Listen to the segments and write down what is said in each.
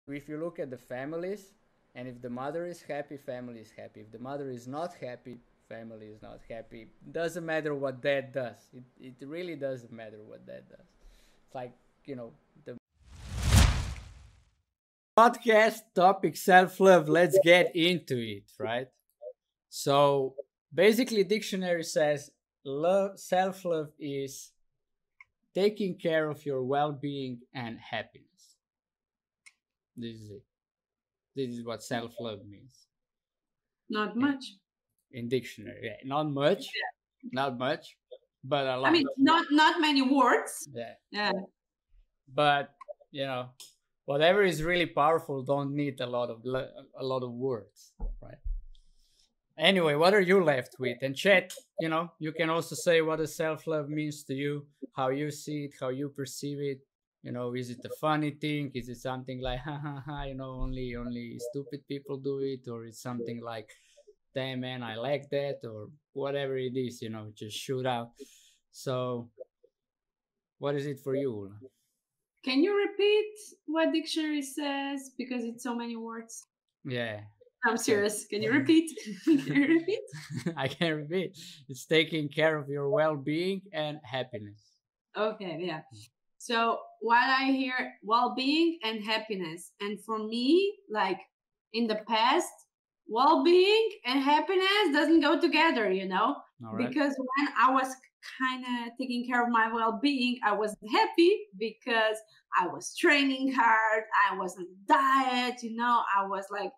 If you look at the families, and if the mother is happy, family is happy. If the mother is not happy, family is not happy. Doesn't matter what dad does. It really doesn't matter what dad does. It's like, the podcast topic self love. Let's get into it, right? So basically, dictionary says love, self love is taking care of your well being and happiness. This is it. This is what self love means Not in, much. in dictionary. Yeah, not much, but a I lot. mean, not many words. Yeah, Yeah. but you know, whatever is really powerful don't need a lot of words, right? Anyway, what are you left with? And chat, you can also say what a self love means to you, how you see it, how you perceive it. Is it a funny thing? Is it something like ha ha ha? Only stupid people do it, or it's something like, damn man, I like that, or whatever it is. Just shoot out. So, what is it for you? Can you repeat what dictionary says? Because it's so many words. Yeah, I'm so serious. Can you repeat? Can you repeat? I can repeat. It's taking care of your well-being and happiness. Okay, yeah. So while I hear well-being and happiness, and for me, like in the past, well-being and happiness doesn't go together, All right. because when I was kind of taking care of my well-being, I wasn't happy because I was training hard, I was on diet, I was like,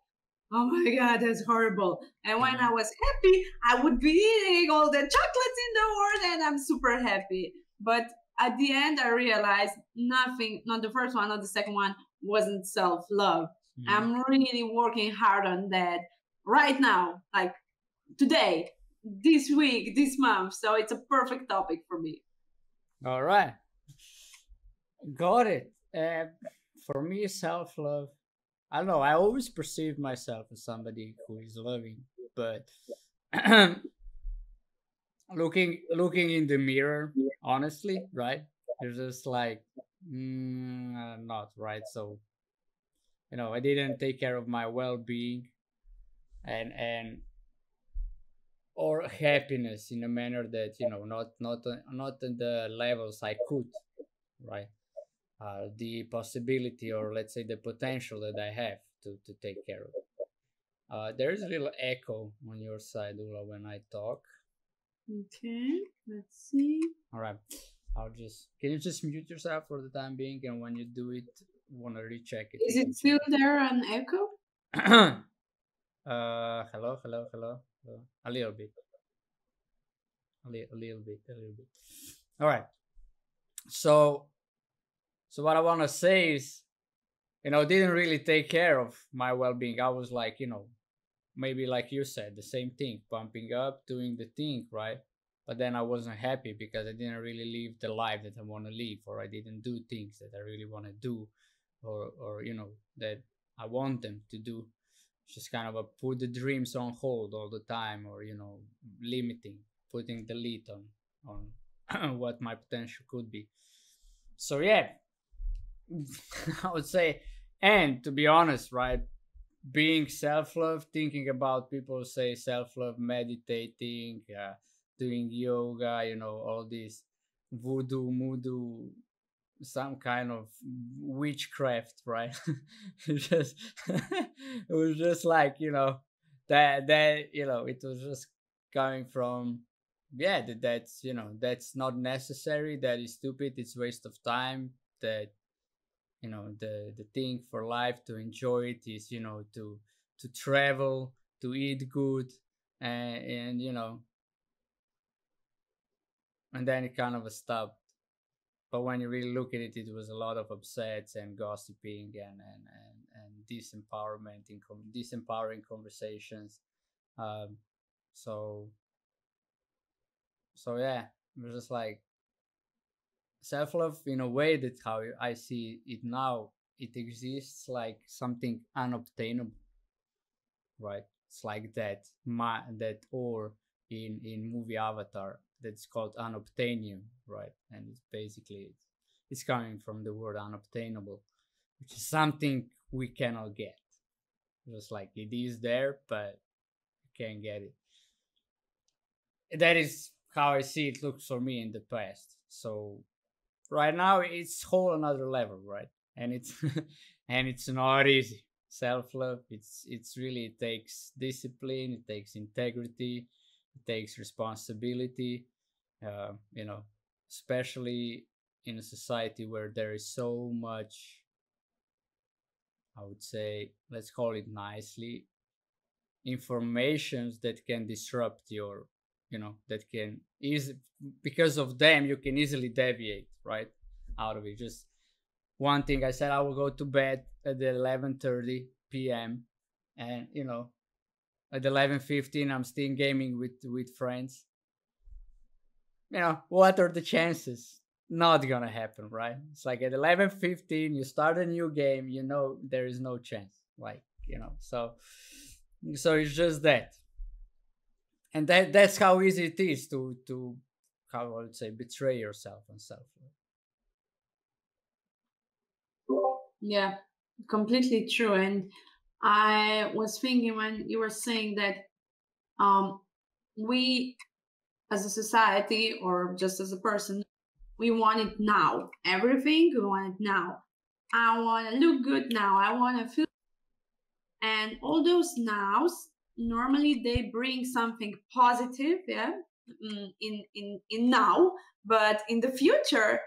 oh my god, that's horrible. And when I Mhm. was happy, I would be eating all the chocolates in the world and I'm super happy. But at the end, I realized nothing, not the first one, not the second one, wasn't self love. Mhm. I'm really working hard on that right now, like today, this week, this month. So it's a perfect topic for me. All right. Got it. For me, self-love. I don't know. I always perceive myself as somebody who is loving, but looking in the mirror, honestly, right? You're just like, not right. So I didn't take care of my well-being and or happiness in a manner that not in the levels I could, right? The possibility, or let's say the potential that I have to take care of. There is a little echo on your side, Ula, when I talk. Okay, let's see. All right, can you just mute yourself for the time being, and when you do it, want to recheck it, Is you it can check still there on echo? it. Hello, hello, hello, hello. A little bit, a little bit, a little bit. All right. So, what I want to say is, didn't really take care of my well-being. I was like, maybe like you said, the same thing, pumping up, doing the thing, right? But then I wasn't happy because I didn't really live the life that I want to live, or I didn't do things that I really want to do, or that I want them to do. Just kind of a put the dreams on hold all the time, or limiting, putting the lid on what my potential could be. So yeah, I would say, and to be honest, right, being self-love, thinking about people say self-love, meditating, doing yoga, all this voodoo moodoo, some kind of witchcraft, right? it just it was just like, that it was just coming from, yeah, that's not necessary, that is stupid, it's waste of time, that the thing for life to enjoy it is to travel, to eat good, and and then it kind of stopped. But when you really look at it, it was a lot of upsets and gossiping and disempowerment disempowering conversations. um so yeah, it was just like self-love in a way, that how I see it now, it exists like something unobtainable, right? It's like that ore in movie Avatar that's called unobtainium, right? And it's basically it's coming from the word unobtainable, which is something we cannot get. Just like it is there, but you can't get it. That is how I see it looks for me in the past. So right now it's whole another level, right? And it's and it's not easy. Self love, it's really, it takes discipline, it takes integrity, it takes responsibility. You know, especially in a society where there is so much, I would say, let's call it nicely, informations that can disrupt your, that can easily, because of them you can easily deviate, right, out of it. Just one thing, I said I will go to bed at 11:30 p.m. and at 11:15 I'm still gaming with friends. What are the chances? Not gonna happen, right? It's like at 11:15 you start a new game, there is no chance, like, so it's just that. And that's how easy it is to how I would say betray yourself and self. Yeah, completely true. And I was thinking when you were saying that um, we as a society or just as a person, we want it now. Everything we want it now. I want to look good now. I want to feel, and all those nows normally they bring something positive, yeah, in now, but in the future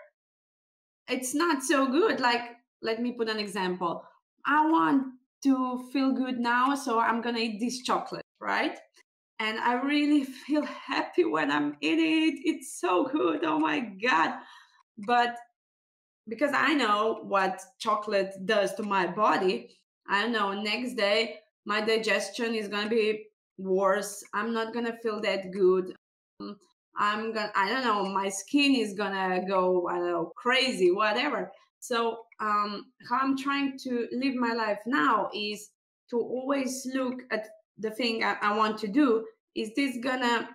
it's not so good. Like, let me put an example. I want to feel good now, so I'm gonna eat this chocolate, right? And I really feel happy when I'm eating it. It's so good. Oh my God. But because I know what chocolate does to my body, I know next day my digestion is gonna be worse. I'm not gonna feel that good. Um, I don't know, my skin is gonna go, I don't know, crazy, whatever. So, how I'm trying to live my life now is to always look at the thing I want to do. Is this gonna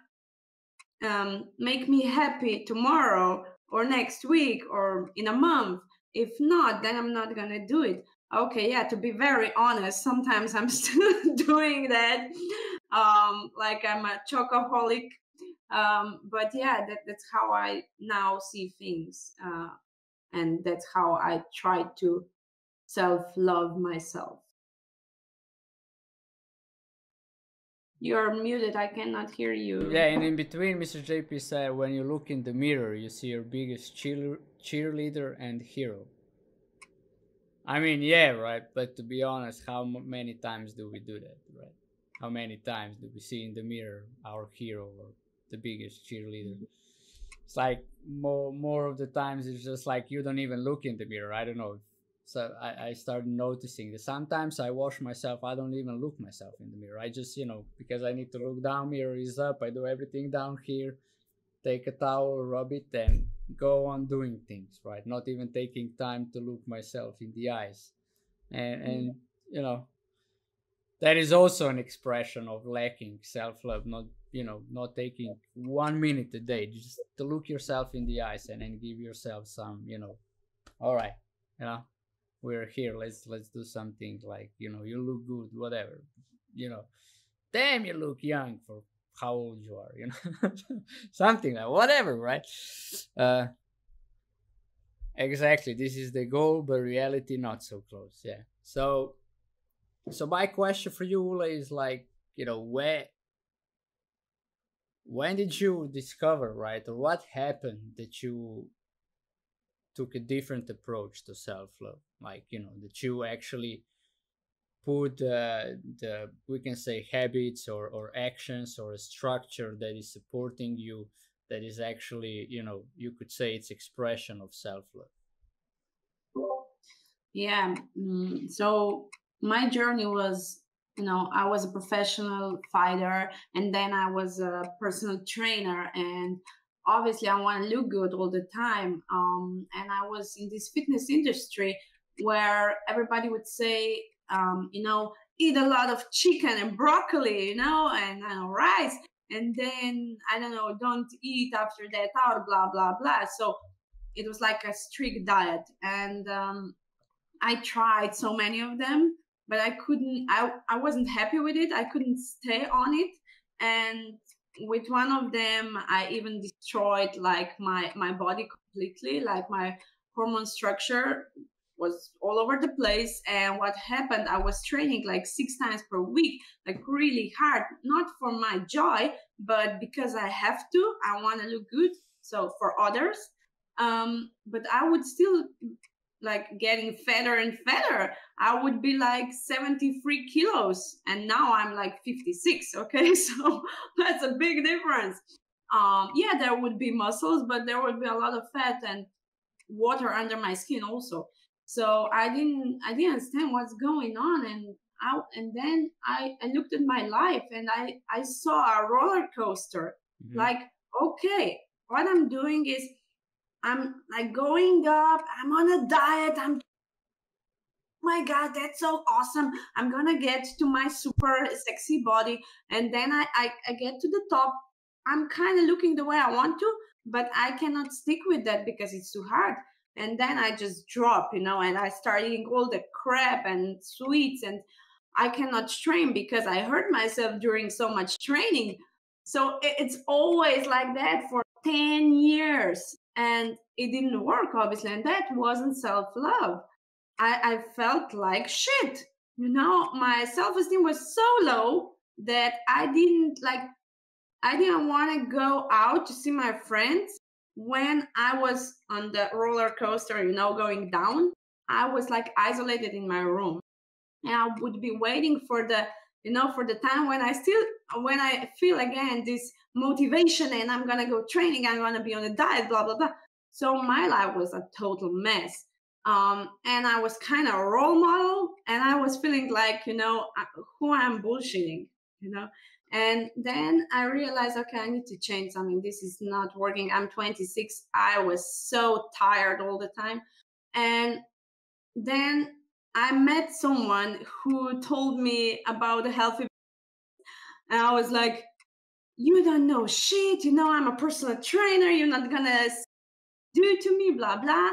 make me happy tomorrow or next week or in a month? If not, then I'm not gonna do it. Okay, yeah, to be very honest, sometimes I'm still doing that. Like I'm a chocoholic. But yeah, that's how I now see things. And that's how I try to self love myself. You're muted, I cannot hear you. Yeah, and in between, Mr. JP said, when you look in the mirror, you see your biggest cheerleader and hero. I mean, yeah, right. But to be honest, how many times do we do that, right? How many times do we see in the mirror our hero or the biggest cheerleader? It's like more of the times it's just like you don't even look in the mirror. I don't know. So I started noticing that sometimes I wash myself. I don't even look myself in the mirror. I just, because I need to look down, mirror is up. I do everything down here, take a towel, rub it, and go on doing things, right? Not even taking time to look myself in the eyes. And you know, that is also an expression of lacking self-love, not taking 1 minute a day just to look yourself in the eyes and then give yourself some, all right, you know, we're here, let's do something, like, you look good, whatever, you know damn, you look young for how old you are, something like whatever, right? uh exactly, this is the goal, but reality not so close. Yeah. So my question for you, Ula, is like, where when did you discover, right, or what happened that you took a different approach to self-love, like, that you actually put the we can say habits or actions or a structure that is supporting you, that is actually, you could say it's expression of self-love. Yeah. So my journey was, I was a professional fighter and then I was a personal trainer. And obviously, I want to look good all the time. And I was in this fitness industry where everybody would say, eat a lot of chicken and broccoli, and rice. And then, I don't know, don't eat after that hour, blah, blah, blah. So it was like a strict diet. And I tried so many of them, but I couldn't. I wasn't happy with it. I couldn't stay on it, and with one of them, I even destroyed like my body completely. Like my hormone structure was all over the place. And what happened? I was training like 6 times per week, like really hard, not for my joy, but because I have to. I want to look good, so for others. But I would still like getting fatter and fatter. I would be like 73 kilos and now I'm like 56. Okay. So that's a big difference. Yeah, there would be muscles, but there would be a lot of fat and water under my skin also. So I didn't understand what's going on. And then I looked at my life and I saw a roller coaster. Mm-hmm. Like, okay, what I'm doing is I'm like going up, I'm on a diet, I'm my god, that's so awesome, I'm gonna get to my super sexy body. And then I get to the top, I'm kind of looking the way I want to, but I cannot stick with that because it's too hard. And then I just drop, and I start eating all the crap and sweets, and I cannot train because I hurt myself during so much training. So it's always like that for 10 years. And it didn't work, obviously. And that wasn't self love. I felt like shit. My self esteem was so low that I didn't want to go out to see my friends when I was on the roller coaster, going down. I was like isolated in my room, and I would be waiting for the time when I feel again this motivation and I'm gonna go training, I'm gonna be on a diet, blah blah blah. So my life was a total mess. And I was kind of a role model, and I was feeling like, who I'm bullshitting, you know. And then I realized, okay, I need to change something. This is not working. I'm 26. I was so tired all the time. And then I met someone who told me about a healthy, and I was like, "You don't know shit. I'm a personal trainer. You're not gonna do it to me, blah blah."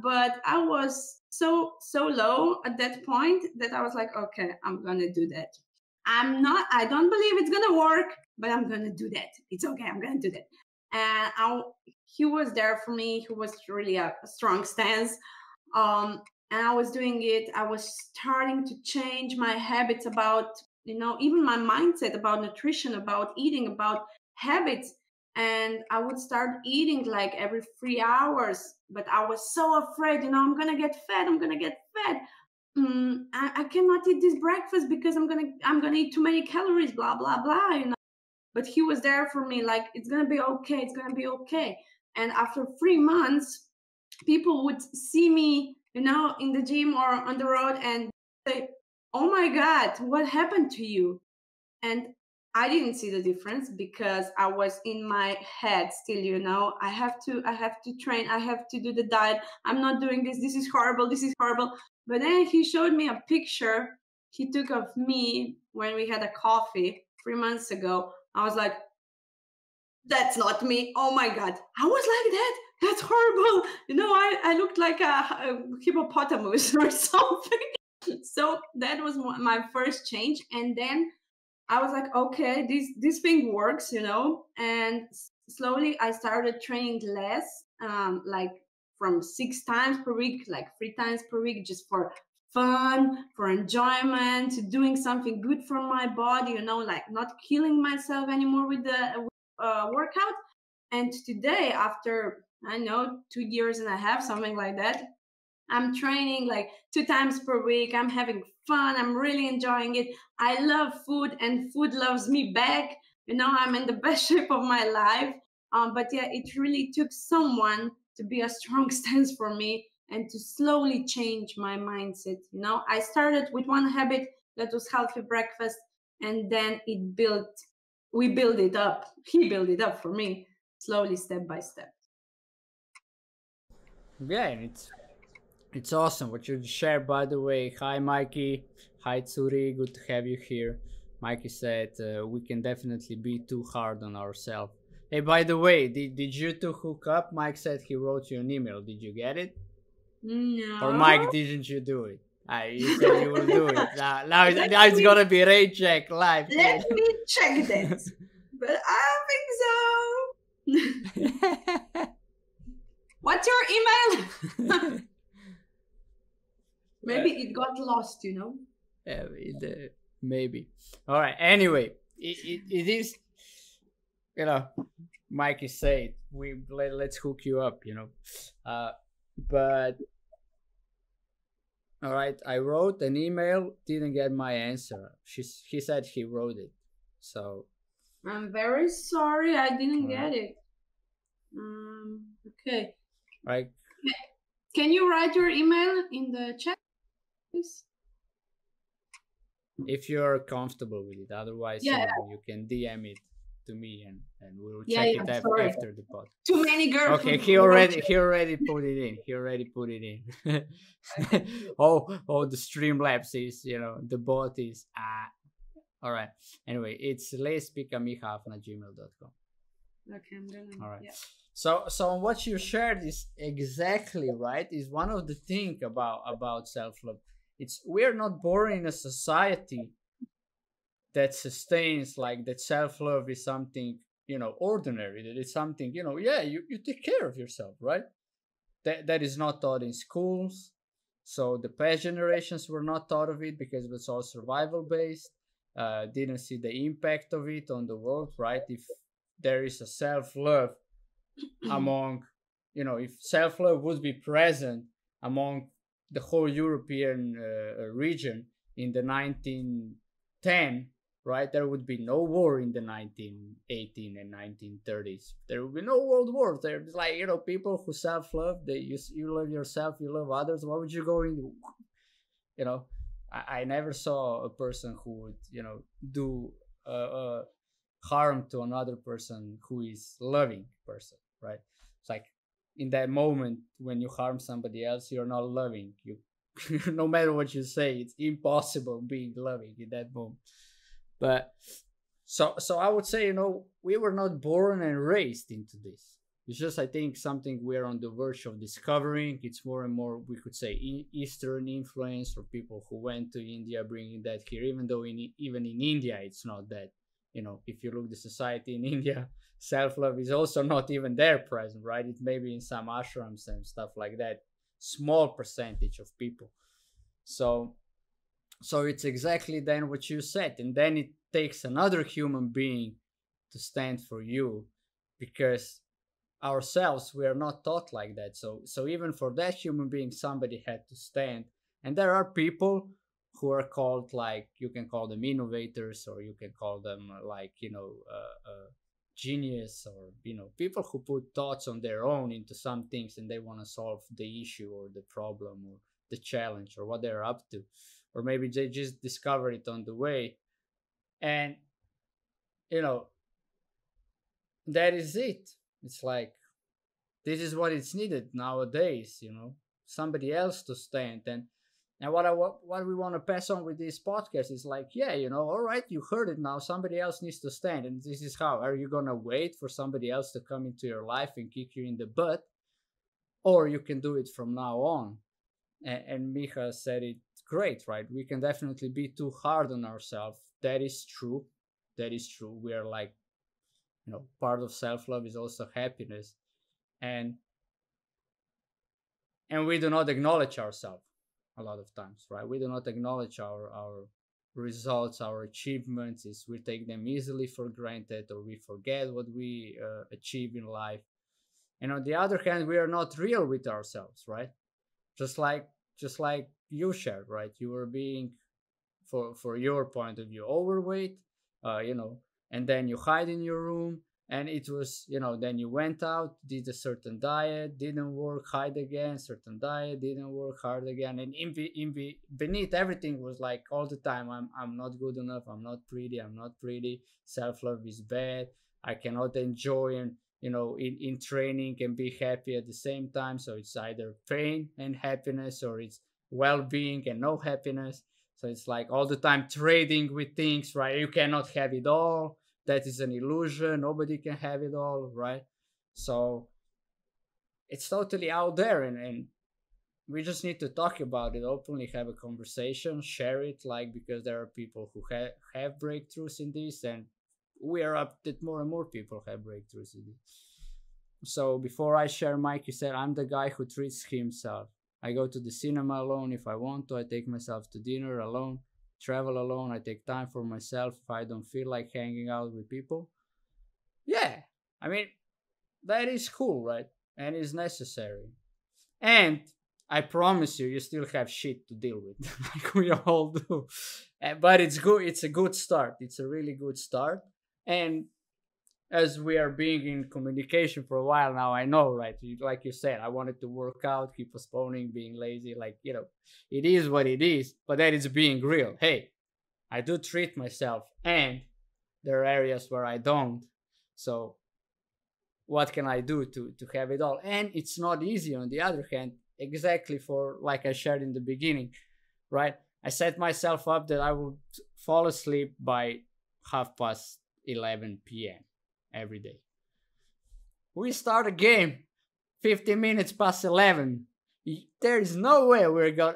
But I was so low at that point that I was like, "Okay, I'm gonna do that. I don't believe it's gonna work, but I'm gonna do that. It's okay. I'm gonna do that." And he was there for me. He was really a strong stance. And I was doing it. I was starting to change my habits about, even my mindset about nutrition, about eating, about habits. And I would start eating like every 3 hours, but I was so afraid, I'm gonna get fat. I'm gonna get fat. I cannot eat this breakfast because I'm gonna eat too many calories. Blah blah blah. But he was there for me, like, it's gonna be okay. It's gonna be okay. And after 3 months, people would see me, in the gym or on the road and say, "Oh my God, what happened to you?" And I didn't see the difference because I was in my head still, I have to train, I have to do the diet. I'm not doing this. This is horrible. This is horrible. But then he showed me a picture he took of me when we had a coffee 3 months ago. I was like, that's not me. Oh my God. I was like that. That's horrible. I looked like a hippopotamus or something. So that was my first change. And then I was like, okay, this thing works, and slowly I started training less, like from 6 times per week, like 3 times per week, just for fun, for enjoyment, doing something good for my body, like not killing myself anymore with the workout. And today, after I know 2 years and a half, something like that, I'm training like 2 times per week. I'm having fun. I'm really enjoying it. I love food, and food loves me back. I'm in the best shape of my life. But yeah, it really took someone to be a strong stance for me and to slowly change my mindset. I started with one habit that was healthy breakfast, and then we built it up. He built it up for me slowly, step by step. Yeah, and it's awesome what you shared. By the way, hi Mikey, hi Tsuri, good to have you here. Mikey said we can definitely be too hard on ourselves. Hey, by the way, did you two hook up? Mike said he wrote you an email. Did you get it? Or No. Mike, didn't you do it? You said you will do it. Let Now it's me gonna be Ray check live let here. me check that. But I don't think so. What's your email? Maybe it got lost, you know? Yeah, maybe. All right. Anyway, it is, you know, Mikey said let's hook you up, you know. But all right, I wrote an email, didn't get my answer. He said he wrote it, so I'm very sorry I didn't all right, get it. Okay. right. Can you write your email in the chat, please? If you're comfortable with it, otherwise, Yeah, you can DM it to me and we'll yeah, check yeah. it Sorry. after the pod. Too many girls Okay, wrote he already put it in. He already put it in. Oh, the Streamlabs is, the bot is all right. Anyway, it's let'speakamiha@gmail.com. Okay, I'm gonna. All right. Yeah. So what you shared is exactly right. Is one of the thing about self love. It's we're not born in a society that sustains like that self love is something ordinary. That it's something yeah, you take care of yourself, right? That is not taught in schools. So the past generations were not taught of it because it was all survival based. Didn't see the impact of it on the world, right? If there is a self love among, if self love would be present among the whole European region in the 1910, right? There would be no war in the 1918 and 1930s. There would be no world war. There's like, people who self love, you love yourself, you love others. Why would you go in? You know, I never saw a person who would, do harm to another person who is loving person, right? It's like in that moment when you harm somebody else, you're not loving. You, no matter what you say, it's impossible being loving in that moment. But so I would say, we were not born and raised into this. It's just, I think, something we're on the verge of discovering. It's more and more, we could say, Eastern influence, or people who went to India bringing that here. Even though even in India, it's not that. If you look the society in India, self-love is also not even there present, right? It may be in some ashrams and stuff like that, small percentage of people. So it's exactly then what you said, and then it takes another human being to stand for you, because ourselves we are not taught like that. So even for that human being, somebody had to stand. And there are people who are called, like, you can call them innovators, or you can call them genius, or people who put thoughts on their own into some things, and they want to solve the issue or the problem or the challenge or what they're up to, or maybe they just discover it on the way. And you know that is it. It's like, this is what it's needed nowadays, somebody else to stand. And what we want to pass on with this podcast is like, yeah, all right, you heard it now, somebody else needs to stand, and this is how. Are you gonna wait for somebody else to come into your life and kick you in the butt, or you can do it from now on? And Micha said it great, right? We can definitely be too hard on ourselves. That is true. We are like, part of self-love is also happiness. And we do not acknowledge ourselves a lot of times, right? We do not acknowledge our results, our achievements. Is we take them easily for granted, or we forget what we achieve in life. And on the other hand, we are not real with ourselves, right? Just like you shared, right? You were being, for your point of view, overweight, and then you hide in your room, and it was, then you went out, did a certain diet, didn't work, hide again, certain diet, didn't work, hard again. And beneath everything was like, all the time, I'm not good enough, I'm not pretty, self-love is bad, I cannot enjoy and in training and be happy at the same time. So it's either pain and happiness, or it's well-being and no happiness. So it's like all the time trading with things, right? You cannot have it all. That is an illusion. Nobody can have it all, right? So it's totally out there. And we just need to talk about it openly, have a conversation, share it, like, because there are people who have breakthroughs in this, and we are up that more and more people have breakthroughs in this. So before I share, Mike, you said I'm the guy who treats himself. I go to the cinema alone if I want to. I take myself to dinner alone, travel alone. I take time for myself if I don't feel like hanging out with people. Yeah, I mean, that is cool, right? And is necessary. And I promise you, you still have shit to deal with, like we all do. But it's good. It's a good start. It's a really good start. And as we are being in communication for a while now, I know, right? Like you said, I wanted to work out, keep postponing, being lazy. Like, it is what it is, but that is being real. Hey, I do treat myself, and there are areas where I don't. So, what can I do to have it all? And it's not easy on the other hand, exactly for like I shared in the beginning, right? I set myself up that I would fall asleep by 11:30 p.m. every day. We start a game 15 minutes past 11. There is no way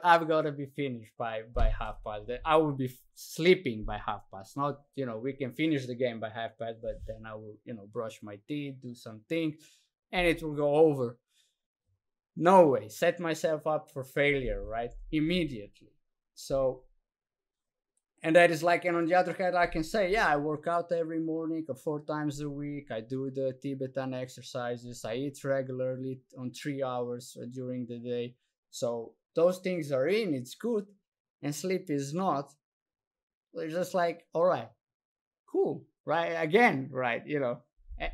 I've got to be finished by 1:30. I will be sleeping by 1:30. Not, we can finish the game by 1:30, but then I will, brush my teeth, do something, and it will go over. No way. Set myself up for failure, right? Immediately. So, and that is like, and on the other hand, I can say, yeah, I work out every morning, 4 times a week. I do the Tibetan exercises. I eat regularly on 3 hours during the day. So those things are in, it's good. And sleep is not. They're just like, all right, cool, right? Again, right?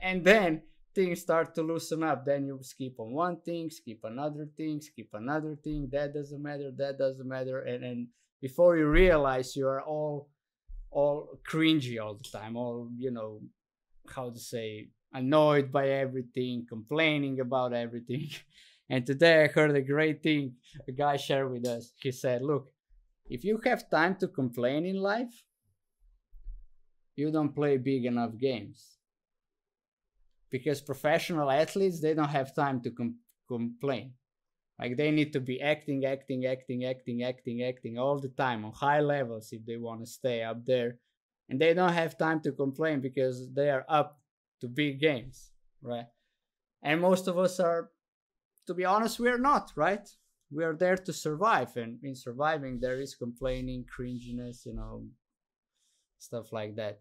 And then things start to loosen up. Then you skip on one thing, skip another thing, skip another thing. That doesn't matter. That doesn't matter. And before you realize, you are all cringy all the time, all, how to say, annoyed by everything, complaining about everything. And today I heard a great thing a guy shared with us. He said, look, if you have time to complain in life, you don't play big enough games. Because professional athletes, they don't have time to complain. Like, they need to be acting all the time on high levels if they want to stay up there. And they don't have time to complain because they are up to big games, right? And most of us are, to be honest, we're not, right? We are there to survive. And in surviving, there is complaining, cringiness, stuff like that.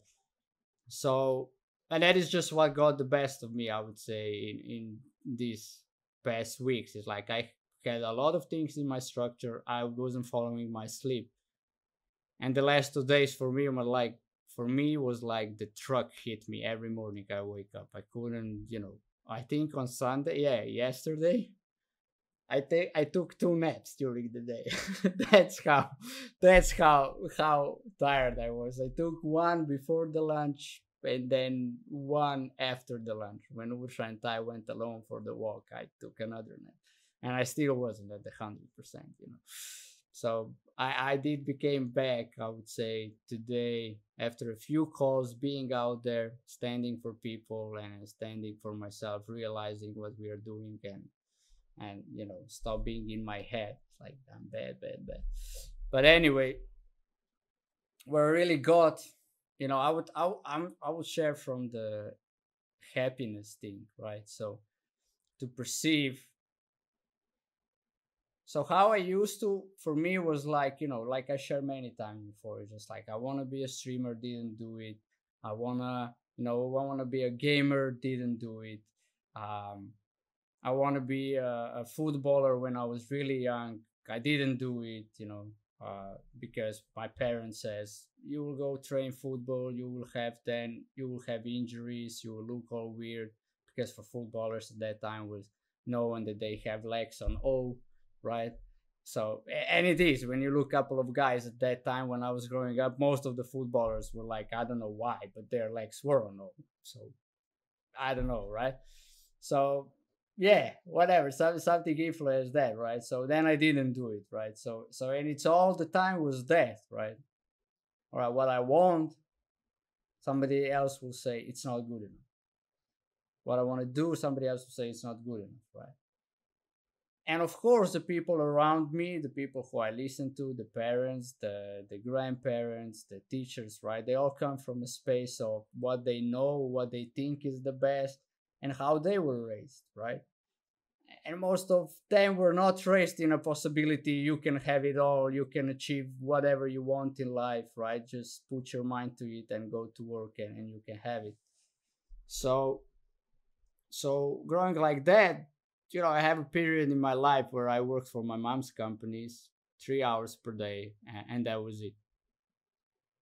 So, and that is just what got the best of me, I would say, in these past weeks. It's like I had a lot of things in my structure. I wasn't following my sleep. And the last 2 days for me was like the truck hit me every morning. I wake up. I couldn't, I think on Sunday, yesterday, I took 2 naps during the day. that's how tired I was. I took one before the lunch and then one after the lunch. When Usha and I went alone for the walk, I took another nap. And I still wasn't at the 100%, So I did became back, I would say, today after a few calls, being out there, standing for people and standing for myself, realizing what we are doing and stop being in my head like I'm bad. But anyway, where I really got, I would share from the happiness thing, right? So to perceive. So how I used to, for me, was like, like I shared many times before, it's just like, I want to be a streamer, didn't do it. I want to be a gamer, didn't do it. I want to be a footballer when I was really young. I didn't do it, because my parents says, you will go train football, you will have injuries, you will look all weird, because for footballers at that time was knowing that they have legs on O, right? So, and it is, when you look a couple of guys at that time when I was growing up, most of the footballers were like, I don't know why, but their legs were on O. So, I don't know, right? So, yeah, whatever, something influenced that, right? So then I didn't do it, right? So and it's all the time was that, right? All right, what I want, somebody else will say it's not good enough. What I want to do, somebody else will say it's not good enough, right? And of course, the people around me, the people who I listen to, the parents, the grandparents, the teachers, right? They all come from a space of what they know, what they think is the best, and how they were raised, right? And most of them were not raised in a possibility you can have it all, you can achieve whatever you want in life, right? Just put your mind to it and go to work, and you can have it. So growing like that, I have a period in my life where I worked for my mom's companies 3 hours per day, and that was it.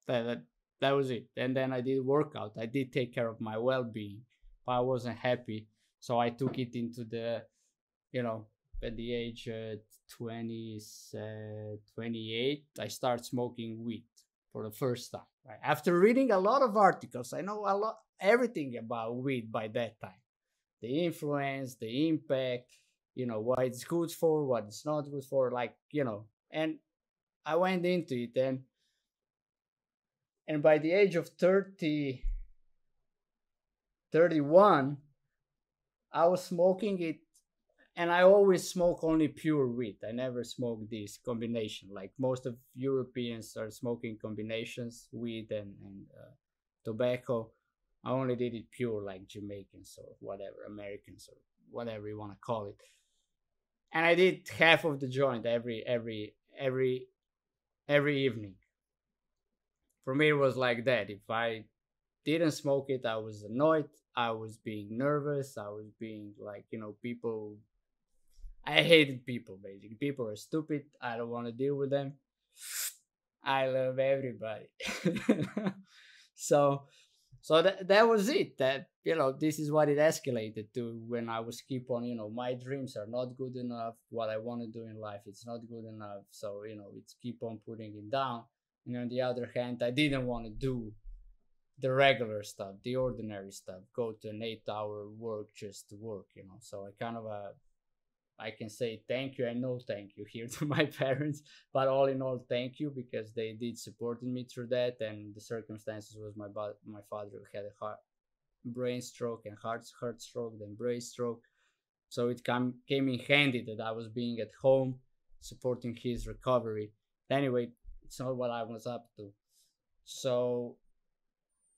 That was it. And then I did workout. I did take care of my well-being, but I wasn't happy, so I took it into the, you know, at the age 20, 28, I started smoking weed for the first time. Right? After reading a lot of articles, I know a lot, everything about weed by that time. The influence, the impact, what it's good for, what it's not good for, and I went into it, and by the age of 30, 31, I was smoking it, and I always smoke only pure weed. I never smoke this combination. Like most of Europeans are smoking combinations, weed and tobacco. I only did it pure, like Jamaicans or whatever, Americans or whatever you want to call it. And I did half of the joint every evening. For me, it was like that. If I didn't smoke it, I was annoyed. I was being nervous. I was being like, people. I hated people, basically. People are stupid. I don't want to deal with them. I love everybody. so that was it. That, this is what it escalated to when I was keep on, my dreams are not good enough. What I want to do in life, it's not good enough. So, it's keep on putting it down. And on the other hand, I didn't want to do the regular stuff, the ordinary stuff, go to an 8-hour work just to work, So I kind of I can say thank you and no thank you here to my parents, but all in all, thank you, because they did supported me through that. And the circumstances was my father had a brain stroke and heart stroke, then brain stroke. So it came in handy that I was being at home supporting his recovery. Anyway, it's not what I was up to.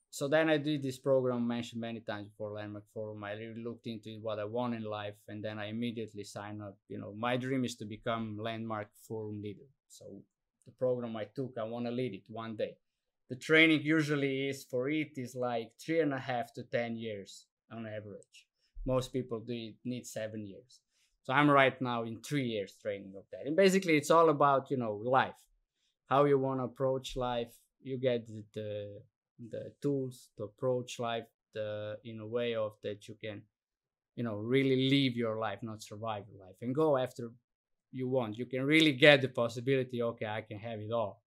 So then I did this program mentioned many times before, Landmark Forum. I really looked into what I want in life, and then I immediately signed up. My dream is to become Landmark Forum leader. So the program I took, I want to lead it one day. The training usually is like 3.5 to 10 years on average. Most people need 7 years. So I'm right now in 3 years training of that. And basically it's all about, life, how you want to approach life. You get the tools to approach life in a way of that you can really live your life, not survive your life, and go after you want. You can really get the possibility, okay, I can have it all.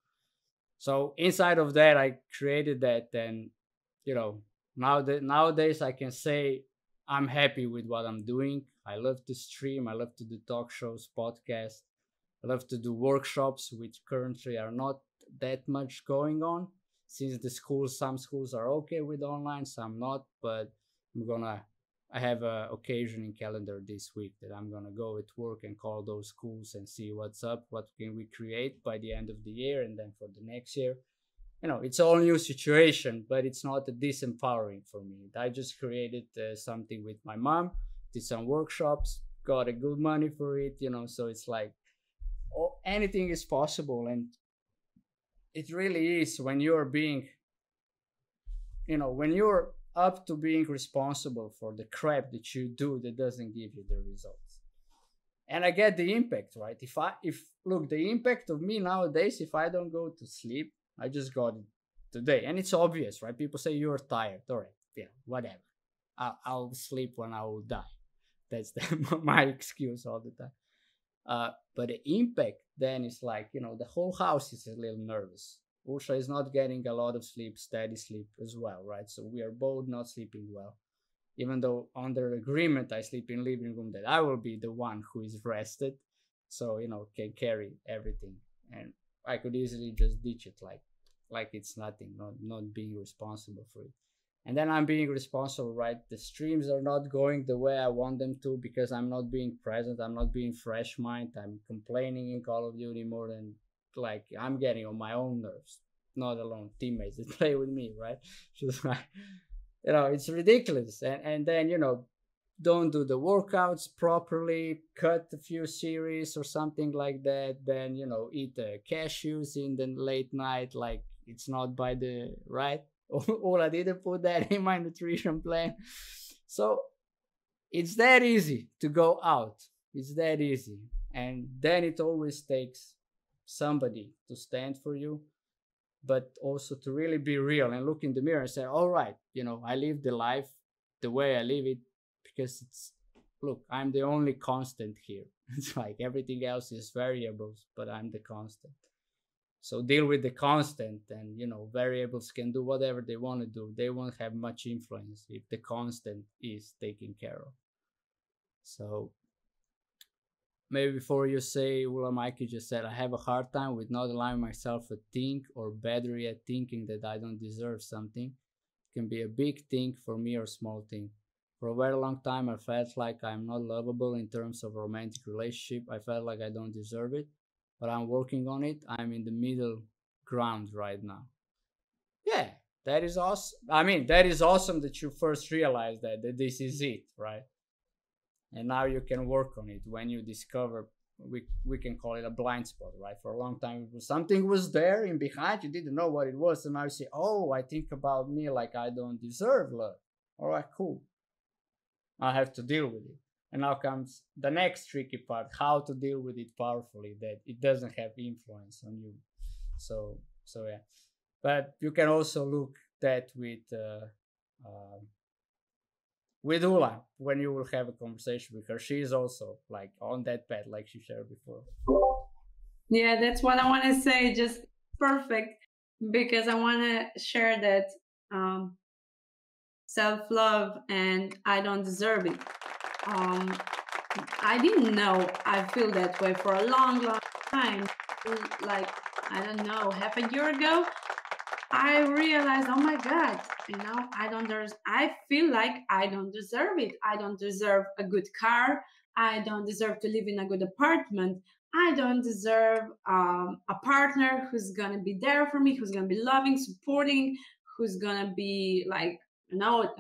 So inside of that, I created that. And nowadays I can say I'm happy with what I'm doing. I love to stream, I love to do talk shows, podcasts, I love to do workshops, which currently are not that much going on, since some schools are okay with online, some not. But I have a occasion in calendar this week that I'm gonna go at work and call those schools and see what's up, what can we create by the end of the year, and then for the next year. It's all new situation, but it's not disempowering for me. I just created something with my mom, did some workshops, got a good money for it, so it's like, anything is possible. And it really is when you're being, when you're up to being responsible for the crap that you do that doesn't give you the results. And I get the impact, right? If look, the impact of me nowadays, if I don't go to sleep, I just got it today. And it's obvious, right? People say you're tired. All right, yeah, whatever. I'll sleep when I will die. That's my excuse all the time. But the impact then is like, the whole house is a little nervous. Usha is not getting a lot of sleep, steady sleep as well, right? So we are both not sleeping well. Even though under agreement I sleep in living room, that I will be the one who is rested, so can carry everything, and I could easily just ditch it like it's nothing, not being responsible for it. And then I'm being responsible, right? The streams are not going the way I want them to because I'm not being present. I'm not being fresh mind. I'm complaining in Call of Duty more than like I'm getting on my own nerves, not alone teammates that play with me, right? Just like, it's ridiculous. And then, don't do the workouts properly, cut a few series or something like that, then, eat cashews in the late night, like it's not by the right. Or I didn't put that in my nutrition plan. So it's that easy to go out. It's that easy. And then it always takes somebody to stand for you, but also to really be real and look in the mirror and say, all right, I live the life the way I live it because look, I'm the only constant here. It's like everything else is variables, but I'm the constant. So deal with the constant, and variables can do whatever they want to do. They won't have much influence if the constant is taken care of. So maybe before you say, well, Mikey just said, I have a hard time with not allowing myself to think, or better yet, thinking that I don't deserve something. It can be a big thing for me or small thing. For a very long time, I felt like I'm not lovable in terms of romantic relationship. I felt like I don't deserve it, but I'm working on it. I'm in the middle ground right now. Yeah, that is awesome. I mean, that is awesome that you first realized that this is it, right? And now you can work on it when you discover, we can call it a blind spot, right? For a long time something was there in behind, you didn't know what it was, and now you say, oh, I think about me like I don't deserve love. All right, cool, I have to deal with it. And now comes the next tricky part, how to deal with it powerfully, that it doesn't have influence on you. So yeah, but you can also look that with Ula when you will have a conversation with her. She is also like on that path, like she shared before. Yeah, that's what I want to say. Just perfect, because I want to share that um, self love and I don't deserve it. Um, I didn't know I feel that way for a long, long time. Like, I don't know, half a year ago, I realized, oh my God, I feel like I don't deserve it. I don't deserve a good car. I don't deserve to live in a good apartment. I don't deserve a partner who's going to be there for me, who's going to be loving, supporting, who's going to be like,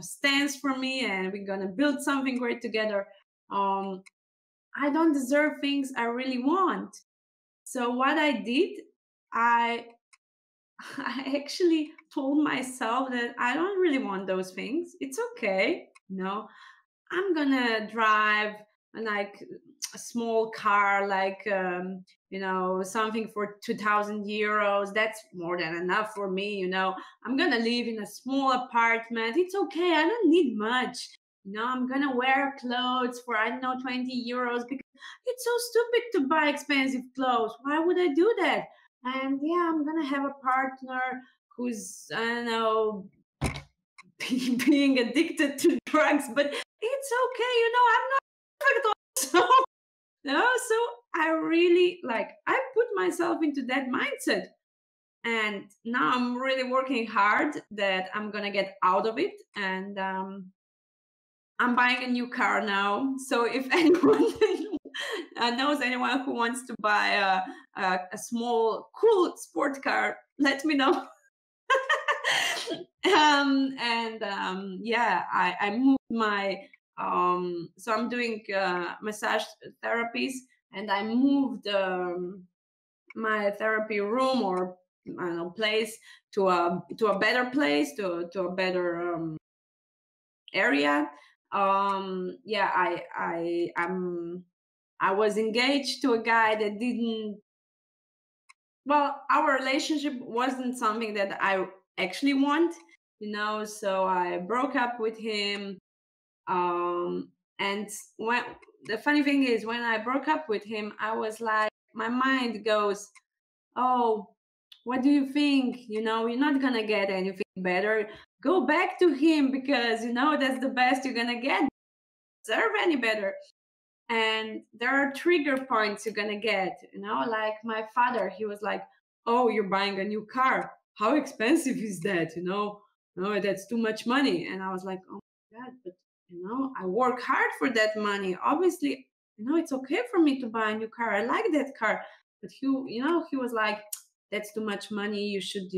stands for me, and we're going to build something great together. Um, I don't deserve things I really want. So what I did, I I actually told myself that I don't really want those things. It's okay. No, I'm gonna drive like a small car, like something for 2,000 euros. That's more than enough for me. I'm gonna live in a small apartment. It's okay. I don't need much. I'm gonna wear clothes for, I don't know, 20 euros, because it's so stupid to buy expensive clothes. Why would I do that? And yeah, I'm gonna have a partner who's, I don't know, being addicted to drugs, but it's okay. I'm not perfect also. No, so I really, like, I put myself into that mindset, and now I'm really working hard that I'm gonna get out of it. And I'm buying a new car now. So if anyone knows anyone who wants to buy a small cool sport car, let me know. And yeah, I moved my so I'm doing massage therapies, and I moved my therapy room, or I don't know, place, to a better place, to a better area. Yeah, I was engaged to a guy that didn't, well, our relationship wasn't something that I actually want, so I broke up with him. And when the funny thing is, when I broke up with him, I was like, my mind goes, oh, what do you think? You're not gonna get anything better. Go back to him, because that's the best you're gonna get. Deserve any better. And there are trigger points you're gonna get, like my father, he was like, oh, you're buying a new car, how expensive is that? oh, that's too much money. And I was like, oh my God, but I work hard for that money. Obviously, it's okay for me to buy a new car. I like that car. But he was like, that's too much money. You should,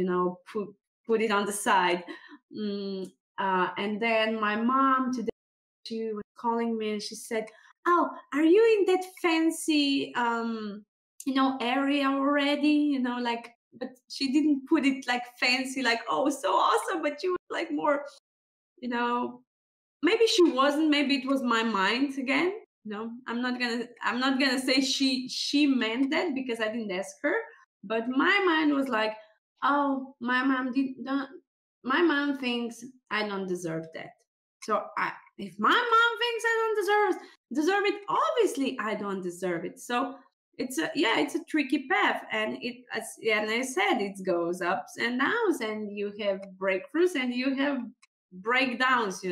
put it on the side. Mm, and then my mom today, she was calling me and she said, oh, are you in that fancy area already? Like, but she didn't put it like fancy, like, oh, so awesome, but she was like more, you know, maybe she wasn't, maybe it was my mind again. I'm not gonna say she meant that because I didn't ask her, but my mind was like, oh, my mom thinks I don't deserve that. So if my mom thinks I don't deserve it, obviously I don't deserve it. So it's a tricky path, and and I said, it goes ups and downs, and you have breakthroughs and you have breakdowns,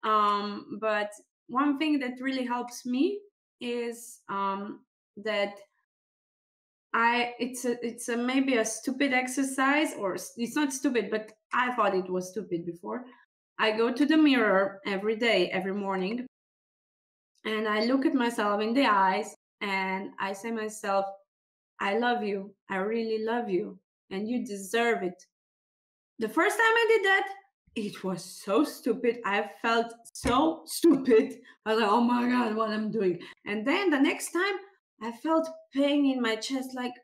but one thing that really helps me is that it's a maybe a stupid exercise, or it's not stupid, but I thought it was stupid before. I go to the mirror every day, every morning, and I look at myself in the eyes, and I say myself, I love you, I really love you, and you deserve it. The first time I did that, it was so stupid. I felt so stupid. I was like, oh my God, what I'm doing. And then the next time, I felt pain in my chest. Like,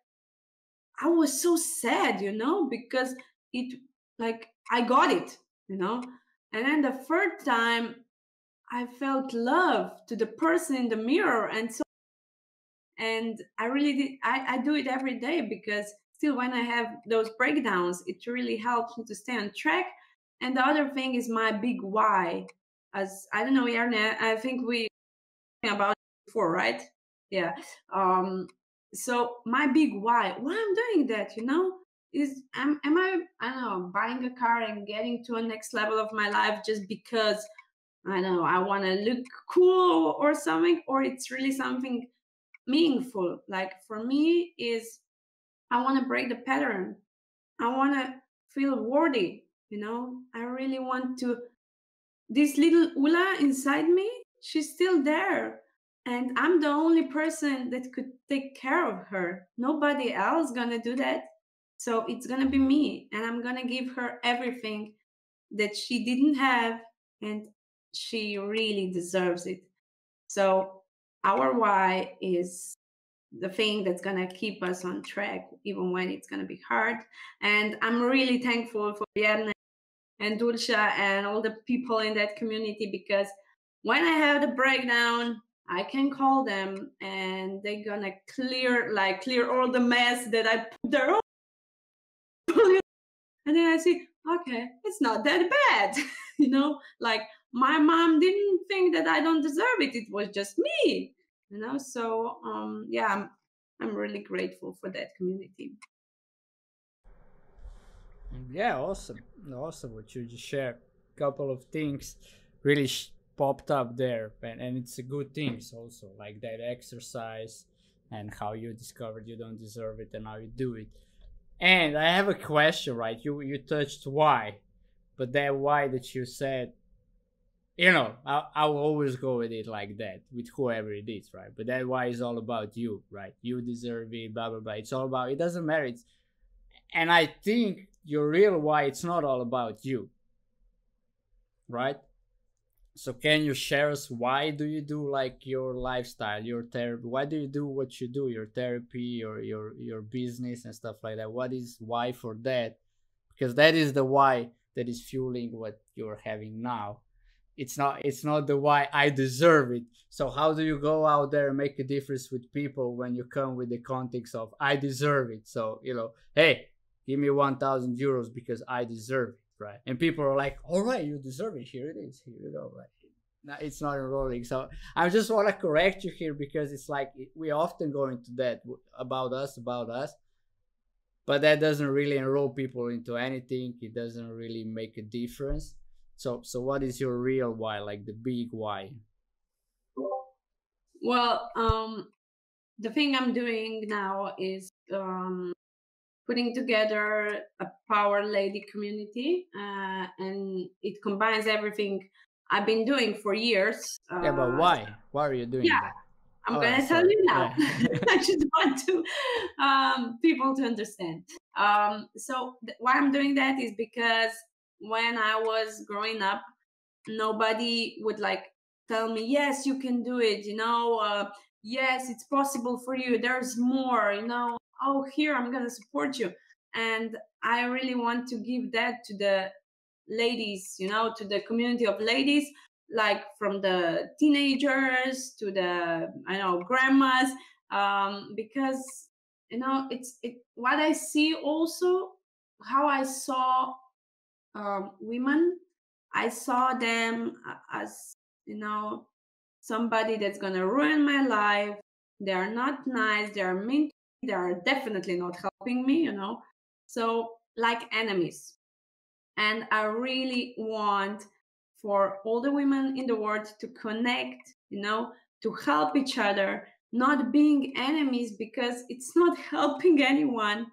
I was so sad, because it, like, I got it, you know. And then the third time, I felt love to the person in the mirror. And I really did, I do it every day, because still, when I have those breakdowns, it really helps me to stay on track. And the other thing is my big why. As I don't know, Yarna, I think we talked about it before, right? Yeah. So my big why I'm doing that, is I don't know, buying a car and getting to a next level of my life just because I don't know, I want to look cool or something, or it's really something meaningful. Like, for me, is I want to break the pattern. I want to feel worthy. I really want to, this little Ula inside me, she's still there, and I'm the only person that could take care of her. Nobody else gonna do that. So it's gonna be me, and I'm gonna give her everything that she didn't have, and she really deserves it. So our why is the thing that's going to keep us on track, even when it's going to be hard. And I'm really thankful for Yarna and Dulce and all the people in that community, because when I have the breakdown, I can call them and they're going to clear all the mess that I put there. And then I see, okay, it's not that bad. Like, my mom didn't think that I don't deserve it. It was just me. So yeah, I'm really grateful for that community. Yeah, awesome. Awesome what you just shared. Couple of things really popped up there, and it's a good things also, like that exercise and how you discovered you don't deserve it and how you do it. And I have a question, right? You touched why, but that why that you said, I will always go with it like that with whoever it is, right? But that why is all about you, right? You deserve it, blah blah blah. It's all about, it doesn't matter. And I think your real why, it's not all about you, right? So can you share us, why do you do like your lifestyle, your therapy? Why do you do what you do, your therapy or your business and stuff like that? What is why for that? Because that is the why that is fueling what you're having now. It's not the why I deserve it. So how do you go out there and make a difference with people when you come with the context of I deserve it? So, hey, give me 1,000 euros because I deserve it, right? And people are like, all right, you deserve it. Here it is. Here you go. Right? No, it's not enrolling. So I just want to correct you here, because it's like we often go into that about us, but that doesn't really enroll people into anything. It doesn't really make a difference. So what is your real why, like the big why? Well, the thing I'm doing now is putting together a power lady community, and it combines everything I've been doing for years. Yeah, but why? Why are you doing Yeah, that? I'm All right, gonna tell sorry. you now. Yeah. I just want to people to understand. Why I'm doing that is because when I was growing up, nobody would like tell me, yes, you can do it. Yes, it's possible for you. There's more. Oh, here I'm gonna support you, and I really want to give that to the ladies, to the community of ladies, like from the teenagers to the I know grandmas, because it's what I see also, how I saw women. I saw them as somebody that's gonna ruin my life. They are not nice. They are mean. They are definitely not helping me. So like enemies. And I really want for all the women in the world to connect, to help each other, not being enemies, because it's not helping anyone,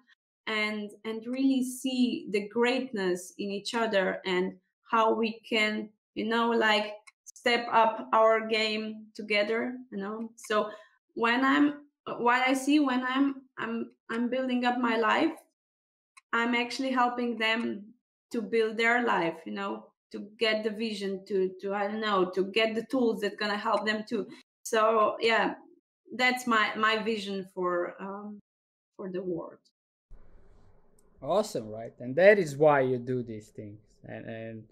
and really see the greatness in each other and how we can, like step up our game together. So when I'm what I see when I'm building up my life, I'm actually helping them to build their life, to get the vision, to I don't know, to get the tools that gonna help them too. So yeah, that's my vision for the world. Awesome, right? And that is why you do these things. And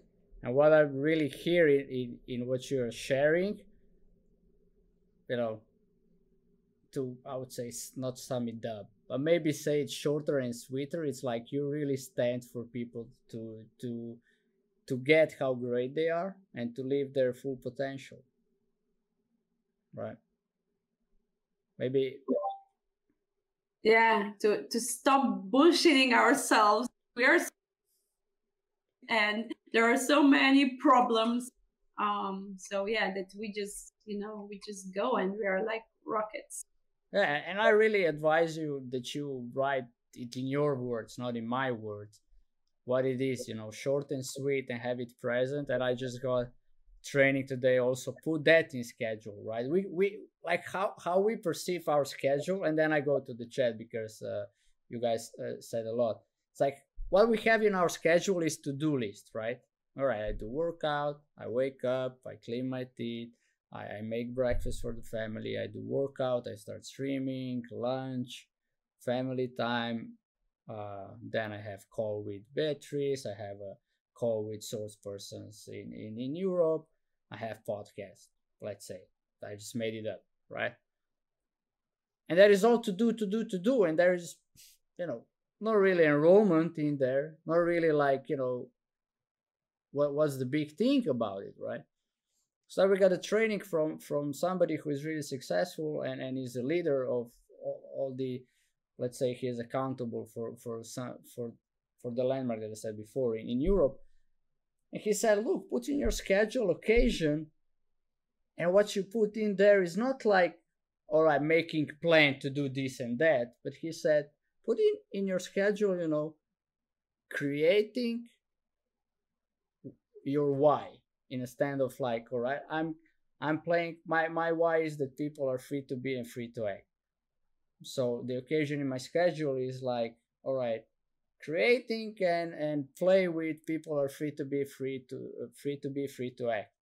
what I really hear in what you're sharing, you know, to I would say not sum it up, but maybe say it shorter and sweeter. It's like you really stand for people to get how great they are and to live their full potential, right? Maybe. Yeah, to stop bullshitting ourselves. And there are so many problems. So yeah, that we just go and we are like rockets. Yeah, and I really advise you that you write it in your words, not in my words, what it is, short and sweet and have it present. And I just got training today also put that in schedule, right? We like how we perceive our schedule, and then I go to the chat because you guys said a lot. It's like what we have in our schedule is to-do list, right? All right, I do workout, I wake up, I clean my teeth, I make breakfast for the family, I do workout, I start streaming, lunch, family time. Then I have call with Beatrice, I have a call with source persons in Europe, I have podcast, let's say. I just made it up, right? And that is all to do. And there is, you know, not really enrollment in there, not really like, what's the big thing about it, right? So we got a training from somebody who is really successful and is a leader of all the, let's say he is accountable for the landmark that I said before in Europe. And he said, look, put in your schedule occasion, and what you put in there is not like, all right, making plan to do this and that, but he said, put in your schedule, creating your why, instead of like, all right, I'm playing my why is that people are free to be and free to act. So the occasion in my schedule is like, all right, creating and play with people are free to act.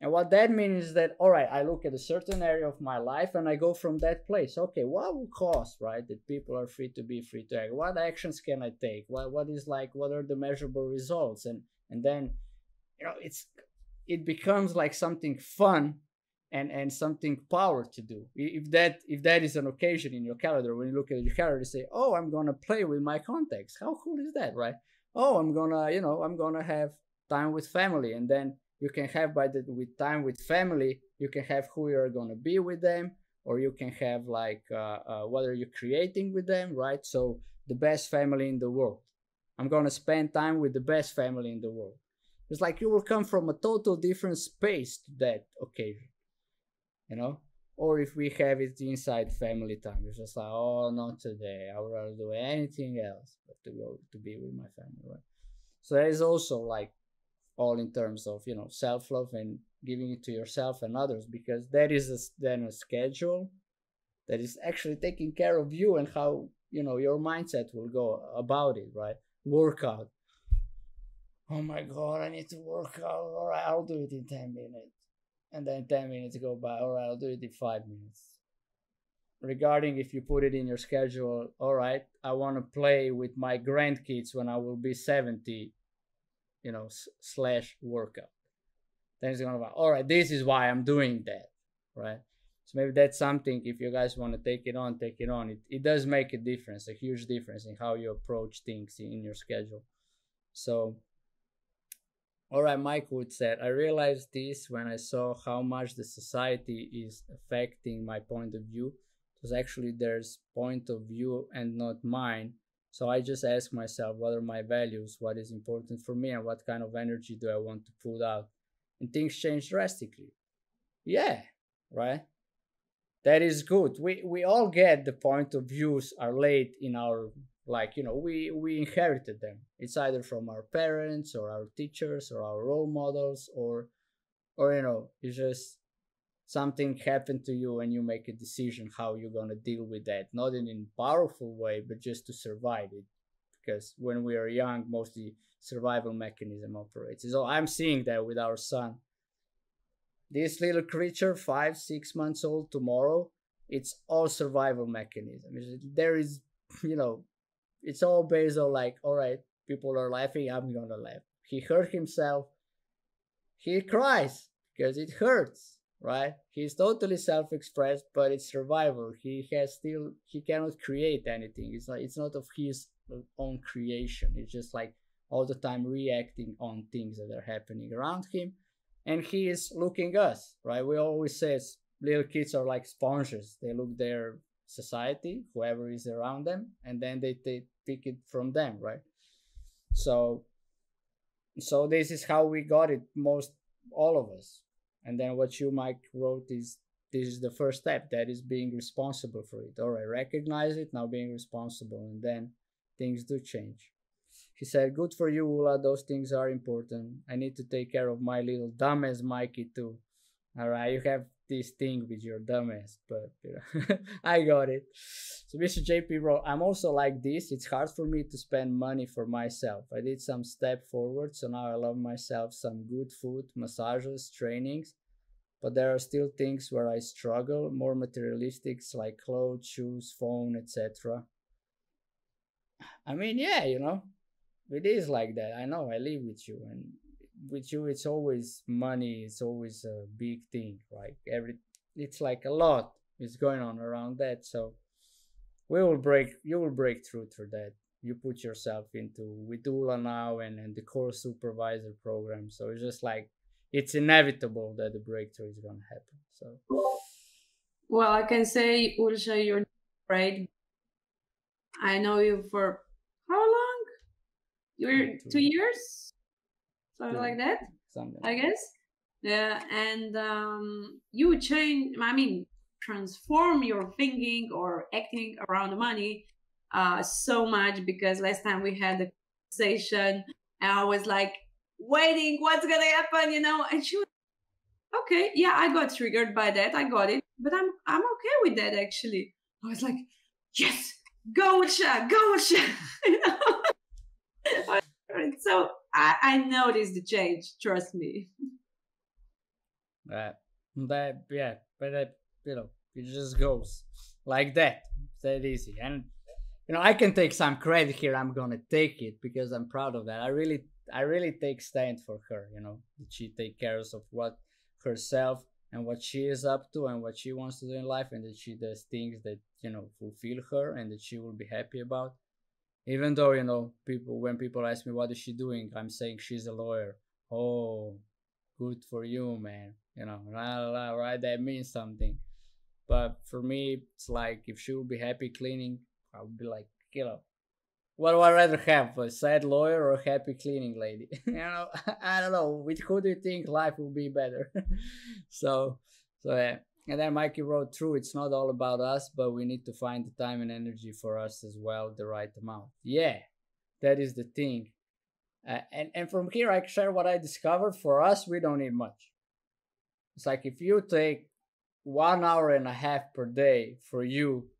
And what that means is that, all right, I look at a certain area of my life and I go from that place. Okay, what will cause, right, that people are free to act? What actions can I take? What are the measurable results? And then, it becomes like something fun and something power to do. If that is an occasion in your calendar, when you look at your calendar, you say, oh, I'm gonna play with my contacts. How cool is that, right? Oh, I'm gonna have time with family, and then you can have with time with family, you can have who you're gonna be with them, or you can have like what are you creating with them, right? So the best family in the world. I'm gonna spend time with the best family in the world. It's like you will come from a total different space to that occasion, you know? or if we have it inside family time, it's just like, oh, not today. I would rather do anything else but to go to be with my family, right? So that is also like all in terms of self love and giving it to yourself and others, because that is then a schedule that is actually taking care of you and how your mindset will go about it, right? Workout. Oh my god, I need to work out. All right, I'll do it in 10 minutes. And then 10 minutes go by. All right, I'll do it in 5 minutes. Regarding if you put it in your schedule, all right, I want to play with my grandkids when I will be 70, slash workout. Then it's going to be, all right, this is why I'm doing that, right? So maybe that's something, if you guys want to take it on, take it on. It does make a difference, a huge difference in how you approach things in your schedule. So, all right, Mike Wood said, I realized this when I saw how much the society is affecting my point of view. Because actually there's point of view and not mine. So I just ask myself, what are my values, what is important for me, and what kind of energy do I want to put out? And things change drastically. Yeah, right? That is good. We all get the point of views are late in our, we inherited them. It's either from our parents or our teachers or our role models, or it's just something happened to you and you make a decision how you're going to deal with that, not in a powerful way, but just to survive it, because when we are young, mostly survival mechanism operates. So I'm seeing that with our son, this little creature, 5-6 months old tomorrow, it's all survival mechanism. There is it's all based on like, all right, people are laughing, I'm gonna laugh. He hurt himself, he cries because it hurts, right? He's totally self-expressed, but it's survival. He cannot create anything. It's not of his own creation. It's just like all the time reacting on things that are happening around him, and he is looking us, right? We always say little kids are like sponges. They look their society, whoever is around them, and then they pick it from them, right? So this is how we got it, most all of us. And then what you, Mike, wrote is, this is the first step, that is being responsible for it. All right, recognize it, now being responsible, and then things do change. He said, good for you, Ula, those things are important. I need to take care of my little dumbass Mikey too. All right, you have this thing with your dumbass, but I got it. So Mr. JP wrote, I'm also like this. It's hard for me to spend money for myself. I did some step forward, so now I love myself, some good food, massages, trainings, but there are still things where I struggle, more materialistics like clothes, shoes, phone, etc. I mean, yeah, it is like that. I know, I live with you, and with you it's always money, it's always a big thing, right? It's like a lot is going on around that. So you will break through that. You put yourself into with Ula now and the core supervisor program. So it's just like, it's inevitable that the breakthrough is gonna happen. So well, I can say, Ulsha, you're great. I know you for how long? You're 2 years? Something like that, I guess. Yeah, and you change, transform your thinking or acting around money so much, because last time we had the conversation and I was like waiting, what's gonna happen, and she was, okay, yeah, I got triggered by that, I got it, but I'm okay with that actually. I was like, yes, go Usha, go Usha. So I noticed the change, trust me. But it just goes like that. That easy. And I can take some credit here. I'm gonna take it because I'm proud of that. I really take stand for her. That she take care of what herself and what she is up to and what she wants to do in life, and that she does things that fulfill her and that she will be happy about. Even though when people ask me what is she doing, I'm saying she's a lawyer. Oh, good for you, man. Right? That means something. But for me, it's like, if she would be happy cleaning, I would be like, what do I rather have, a sad lawyer or a happy cleaning lady? I don't know. With who do you think life will be better? So yeah, And then Mikey wrote, "True, it's not all about us, but we need to find the time and energy for us as well, the right amount." Yeah, that is the thing. And from here, I share what I discovered. For us, we don't need much. It's like if you take 1 hour and a half per day for you,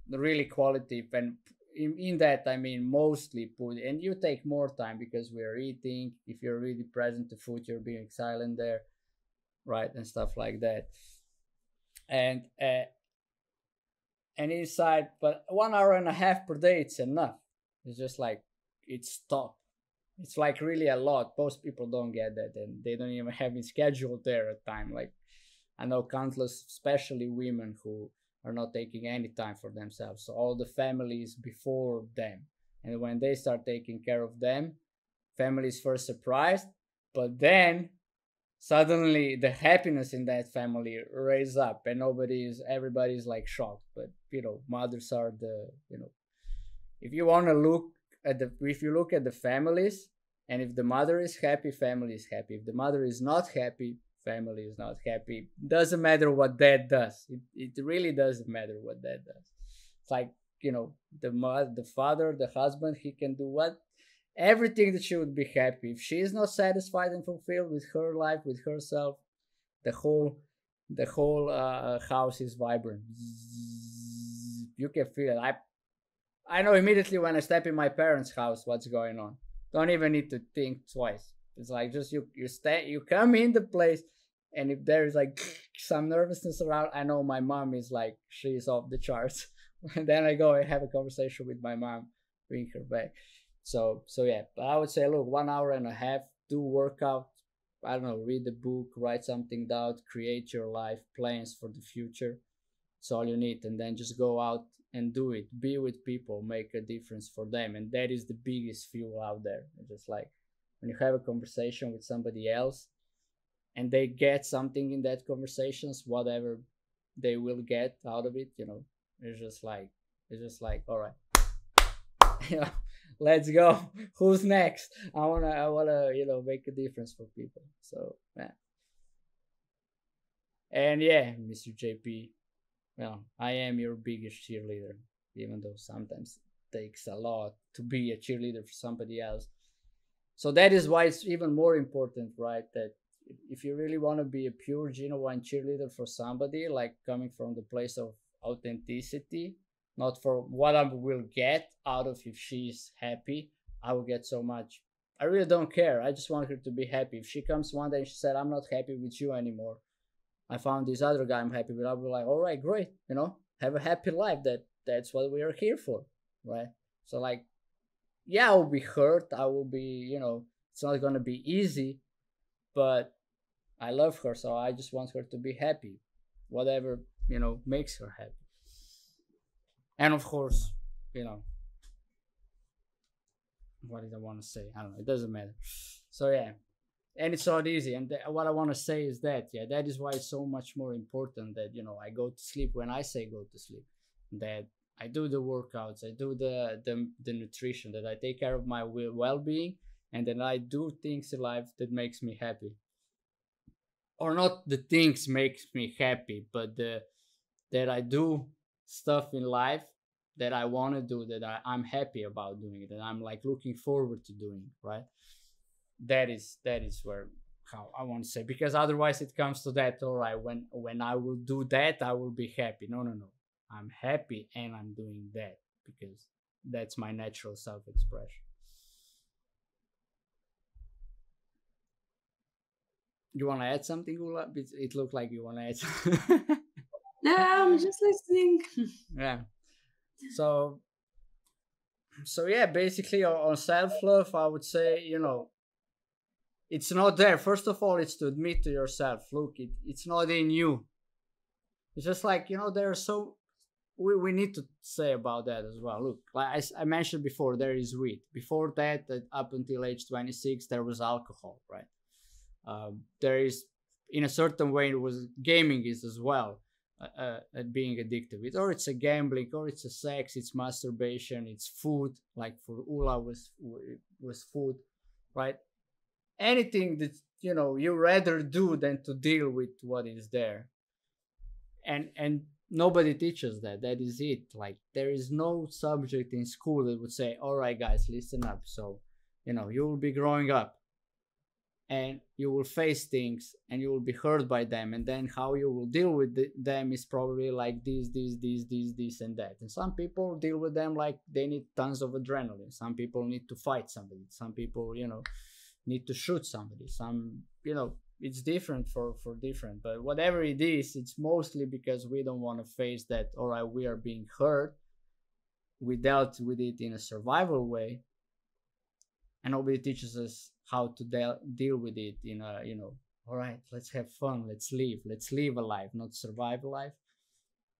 the really quality, and in that I mean mostly put, and you take more time because we're eating. If you're really present to food, you're being silent there, right, and stuff like that. And and inside, but 1 hour and a half per day, it's enough. It's just like it's top. It's like really a lot. Most people don't get that, and they don't even have it scheduled there at time. Like I know countless, especially women, who are not taking any time for themselves. So all the families before them, and when they start taking care of them, families first surprised, but then suddenly the happiness in that family raise up, and everybody's like shocked. But mothers are if you want to look if you look at the families, and if the mother is happy, family is happy. If the mother is not happy, family is not happy. Doesn't matter what dad does. It really doesn't matter what dad does. It's like, the father, the husband, he can do what everything that she would be happy. If she is not satisfied and fulfilled with her life, with herself, the whole house is vibrant. You can feel it. I know immediately when I step in my parents' house what's going on. Don't even need to think twice. It's like just you come in the place, and if there is like some nervousness around, I know my mom is like, she's off the charts. And then I go and have a conversation with my mom, bring her back. So yeah, but I would say, look, 1 hour and a half, do workout. I don't know, read the book, write something down, create your life plans for the future. It's all you need, and then just go out and do it. Be with people, make a difference for them, and that is the biggest fuel out there. It's just like when you have a conversation with somebody else, and they get something in that conversations, whatever they will get out of it, it's just like all right, yeah, let's go. Who's next? I wanna make a difference for people. So yeah, and yeah, Mr. JP. Well, I am your biggest cheerleader, even though sometimes it takes a lot to be a cheerleader for somebody else. So that is why it's even more important, right? That if you really want to be a pure, genuine cheerleader for somebody, like coming from the place of authenticity, not for what I will get out of if she's happy, I will get so much. I really don't care. I just want her to be happy. If she comes one day and she said, "I'm not happy with you anymore. I found this other guy I'm happy with," I'll be like, all right, great, have a happy life. That's what we are here for, right? So like, yeah, I will be hurt. I will be, it's not gonna be easy, but I love her, so I just want her to be happy, whatever makes her happy. And of course, you know, what did I want to say? I don't know. It doesn't matter. So yeah, and it's not easy. And what I want to say is that that is why it's so much more important that I go to sleep when I say go to sleep. That I do the workouts, I do the nutrition, that I take care of my well-being, and then I do things in life that makes me happy. Or not the things makes me happy, but that I do stuff in life that I want to do, that I'm happy about doing, that I'm like looking forward to doing, right? That is where how I want to say, because otherwise it comes to that, all right, when I will do that, I will be happy. No, no, no. I'm happy and I'm doing that because that's my natural self-expression. You want to add something, Ula? It looked like you want to add something. No, I'm just listening. Yeah. So yeah, basically on self-love, I would say, it's not there. First of all, it's to admit to yourself, look, it's not in you. It's just like, there are so we need to say about that as well. Look, like I mentioned before, there is weed. Before that, up until age 26, there was alcohol, right? There is, in a certain way, it was gaming is as well, at being addicted with, or it's a gambling, or it's a sex, it's masturbation, it's food. Like for Ula was food, right? Anything that you rather do than to deal with what is there. And nobody teaches that. That is it. Like, there is no subject in school that would say, all right guys, listen up. So, you will be growing up and you will face things and you will be hurt by them, and then how you will deal with them is probably like this and that. And some people deal with them like they need tons of adrenaline. Some people need to fight somebody. Some people, need to shoot somebody. Some, it's different for different. But whatever it is, it's mostly because we don't want to face that. All right, we are being hurt. We dealt with it in a survival way, and nobody teaches us how to deal with it in a, all right, let's have fun, let's live a life, not survive a life.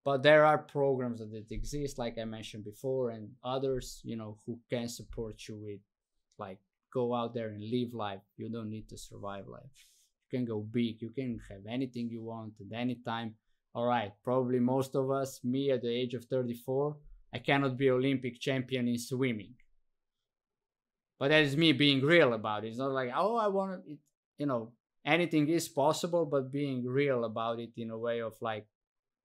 But there are programs that exist, like I mentioned before, and others, who can support you with, like, go out there and live life. You don't need to survive life. You can go big. You can have anything you want at any time. All right, probably most of us, me at the age of 34, I cannot be Olympic champion in swimming. But that is me being real about it. It's not like, oh, I want it, anything is possible, but being real about it in a way of like,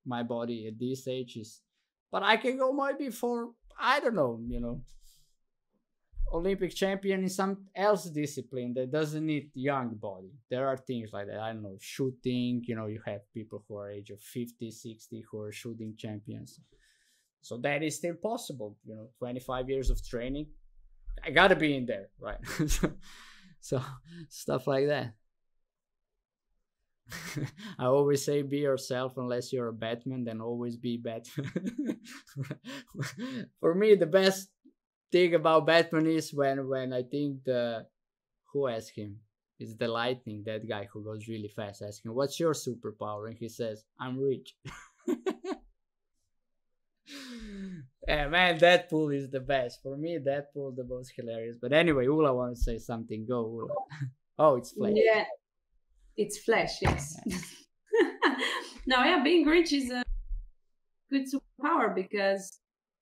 my body at this age is, but I can go maybe for, I don't know, Olympic champion in some else discipline that doesn't need young body. There are things like that. I don't know, shooting, you have people who are age of 50, 60 who are shooting champions. So that is still possible, 25 years of training. I gotta be in there, right? So stuff like that. I always say, be yourself. Unless you're a Batman, then always be Batman. For me, the best thing about Batman is when I think who asked him? It's the Lightning, that guy who goes really fast, asking, what's your superpower? And he says, I'm rich. Yeah, man, Deadpool is the best. For me, Deadpool the most hilarious. But anyway, Ula wants to say something. Go, Ula. Oh, it's Flash. Yeah, it's Flash, yes. No, yeah, being rich is a good superpower because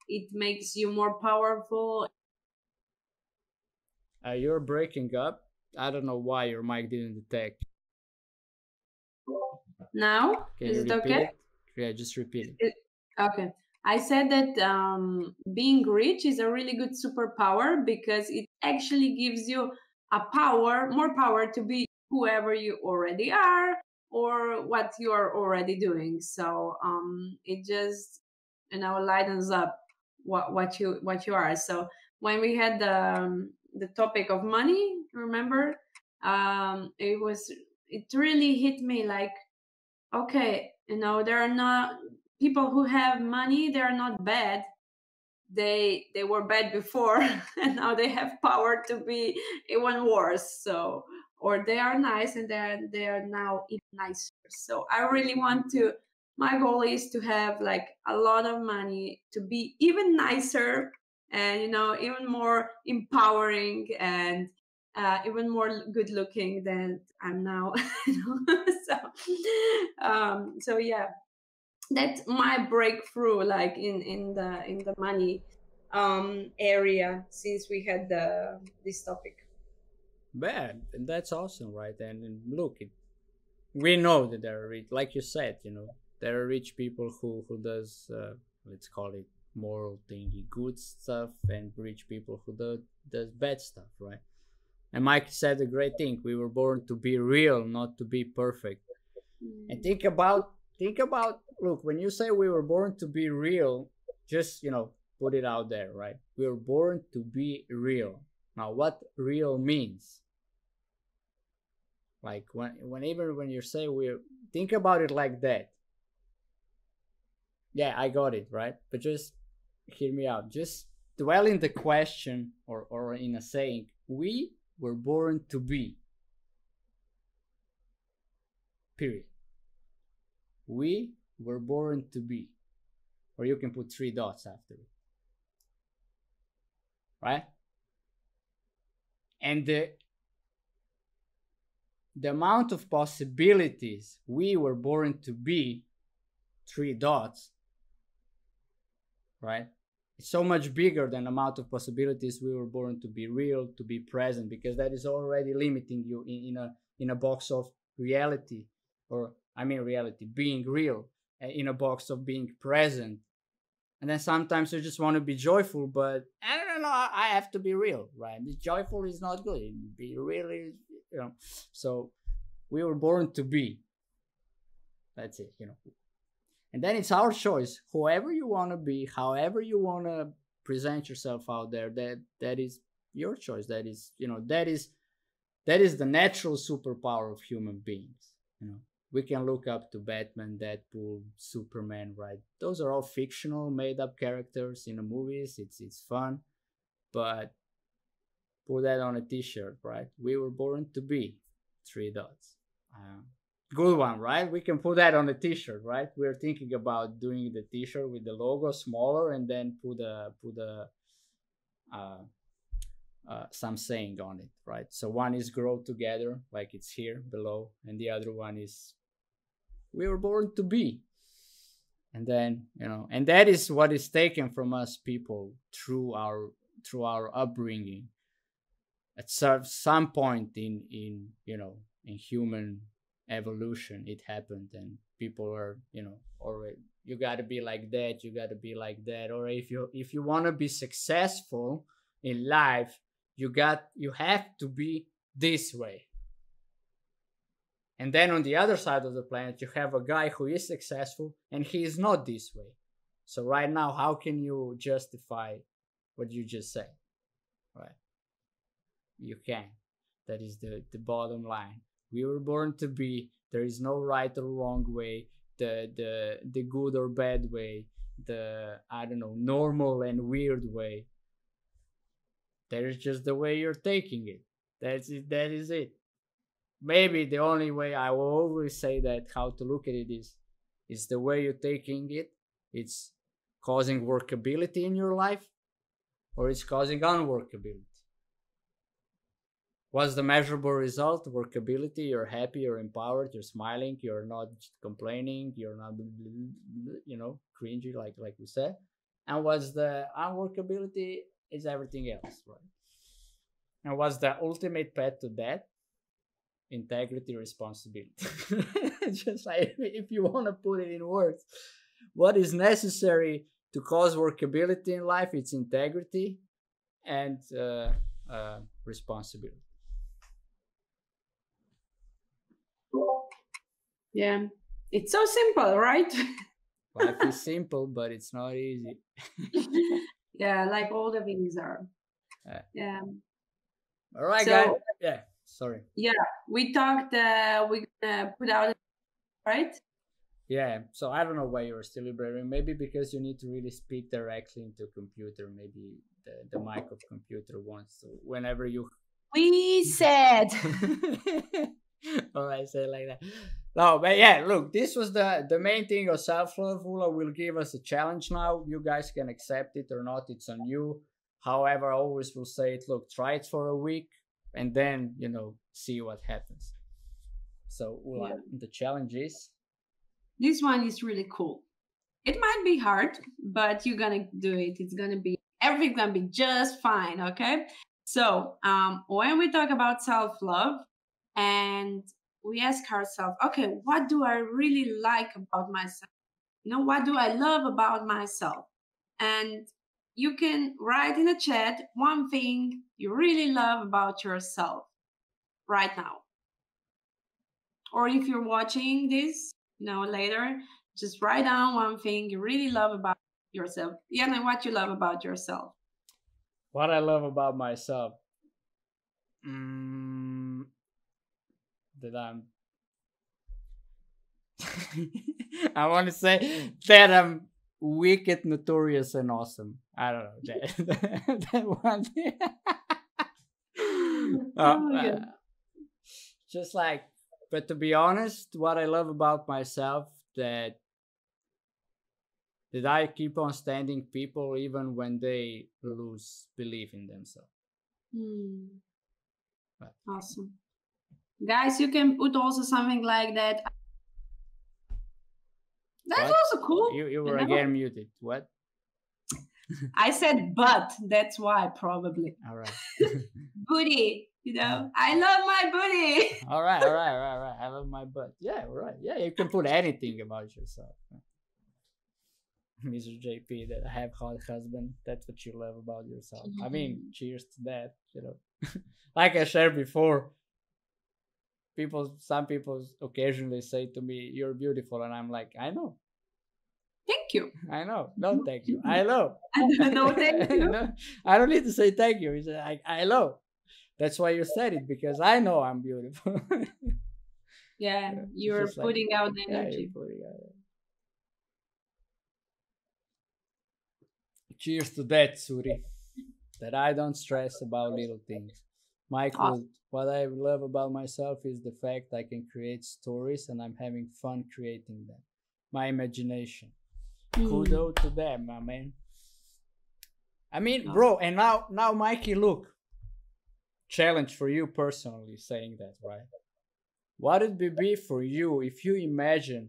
it makes you more powerful. You're breaking up. I don't know why your mic didn't detect. Now, Can is you it repeat okay? it? Yeah, just repeat it. Okay. I said that being rich is a really good superpower because it actually gives you more power to be whoever you already are or what you are already doing. So it just lightens up what you are. So when we had the topic of money, remember, it really hit me like, okay, there are not people who have money, they are not bad. They were bad before and now they have power to be even worse. So, or they are nice and they are now even nicer. So I really want to, my goal is to have like a lot of money to be even nicer and even more empowering and even more good looking than I'm now. So yeah, that's my breakthrough, like in the money area, since we had this topic. Bad, and that's awesome, right? And look, we know that there are rich, like you said, there are rich people who does, let's call it moral thingy, good stuff, and rich people who does bad stuff, right? And Mike said a great thing. We were born to be real, not to be perfect. And think about, look, when you say we were born to be real, just, put it out there, right? We were born to be real. Now, what real means? Like, whenever when you say think about it like that. Yeah, I got it, right? But just hear me out. Just dwell in the question or in a saying, we were born to be. Period. We were born to be. Or you can put 3 dots after it. Right? And the amount of possibilities we were born to be, 3 dots, right? It's so much bigger than the amount of possibilities we were born to be real, to be present, because that is already limiting you in a box of reality, or I mean reality, being real. in a box of being present. And then sometimes you just want to be joyful, but I don't know. I have to be real, right? Be joyful is not good. Be really, you know. So we were born to be. That's it, you know. And then it's our choice. Whoever you want to be, however you want to present yourself out there, that is your choice. That is, you know, that is the natural superpower of human beings. You know, we can look up to Batman, Deadpool, Superman, right? Those are all fictional, made up characters in the movies. It's fun, but put that on a T-shirt, right? We were born to be three dots. Good one, right? We can put that on a T-shirt, right? We're thinking about doing the T-shirt with the logo smaller and then put some saying on it, right? So one is grow together, like it's here below, and the other one is we were born to be. And then, you know, and that is what is taken from us people through our upbringing. At some point in you know, in human evolution, it happened, and people are, you know, or you got to be like that, you got to be like that, or if you want to be successful in life, you have to be this way. And then on the other side of the planet, you have a guy who is successful and he is not this way. So right now, how can you justify what you just said? Right? You can. That is the bottom line. We were born to be. There is no right or wrong way, the good or bad way, the, I don't know, normal and weird way. That is just the way you're taking it. That's it. That is it. Maybe the only way I will always say that how to look at it is the way you're taking it. It's causing workability in your life, or it's causing unworkability. What's the measurable result? Workability. You're happy, you're empowered, you're smiling, you're not complaining, you're not, you know, cringy like we said. And what's the unworkability? Is everything else, right? And what's the ultimate path to that? Integrity, responsibility. Just like if you want to put it in words, what is necessary to cause workability in life? It's integrity and responsibility. Yeah, it's so simple, right? Life is simple, but it's not easy. Yeah, like all the things are. Yeah. All right, guys. Yeah. Sorry. Yeah, we talked. We're gonna put out, right? Yeah. So I don't know why you're still vibrating. Maybe because you need to really speak directly into computer. Maybe the mic of computer wants to. Whenever you. We said. All right, say it like that. No, but yeah, look, this was the main thing of self-love. Ula will give us a challenge now. You guys can accept it or not. It's on you. However, I always will say it. Look, try it for a week, and then, you know, see what happens. So Ula, yeah. The challenge is. This one is really cool. It might be hard, but you're gonna do it. It's gonna be everything's gonna be just fine. Okay. So when we talk about self-love, and we ask ourselves, okay, what do I really like about myself? You know, what do I love about myself? And you can write in the chat one thing you really love about yourself right now. Or if you're watching this, you know, later, just write down one thing you really love about yourself. Yeah, and what you love about yourself. What I love about myself. That I'm I want to say that I'm wicked, notorious, and awesome. I don't know that one. Just like, but to be honest, what I love about myself that I keep on standing people even when they lose belief in themselves. Awesome. Guys, you can put also something like that. That's what? Also cool. You were again muted. What? I said but. That's why, probably. All right. Booty. You know, I love my booty. All right. I love my butt. Yeah, right. Yeah, you can put anything about yourself. Mr. JP, that I have hot husband. That's what you love about yourself. I mean, Mhm. cheers to that. Like I shared before, some people occasionally say to me, "You're beautiful," and I'm like, "I know, Thank you. I know. No, thank you. I know. No, thank you. No, I don't need to say thank you. It's like I know. That's why you said it because I know I'm beautiful." Yeah, It's you're just like, putting out yeah, you're energy. putting out. Cheers to that, Suri. That I don't stress about little things. Awesome. Michael, what I love about myself is the fact I can create stories and I'm having fun creating them. My imagination. Hmm. Kudo to them, my man. I mean, Awesome. bro, and now, Mikey, look, challenge for you personally saying that, right? What would it be for you if you imagine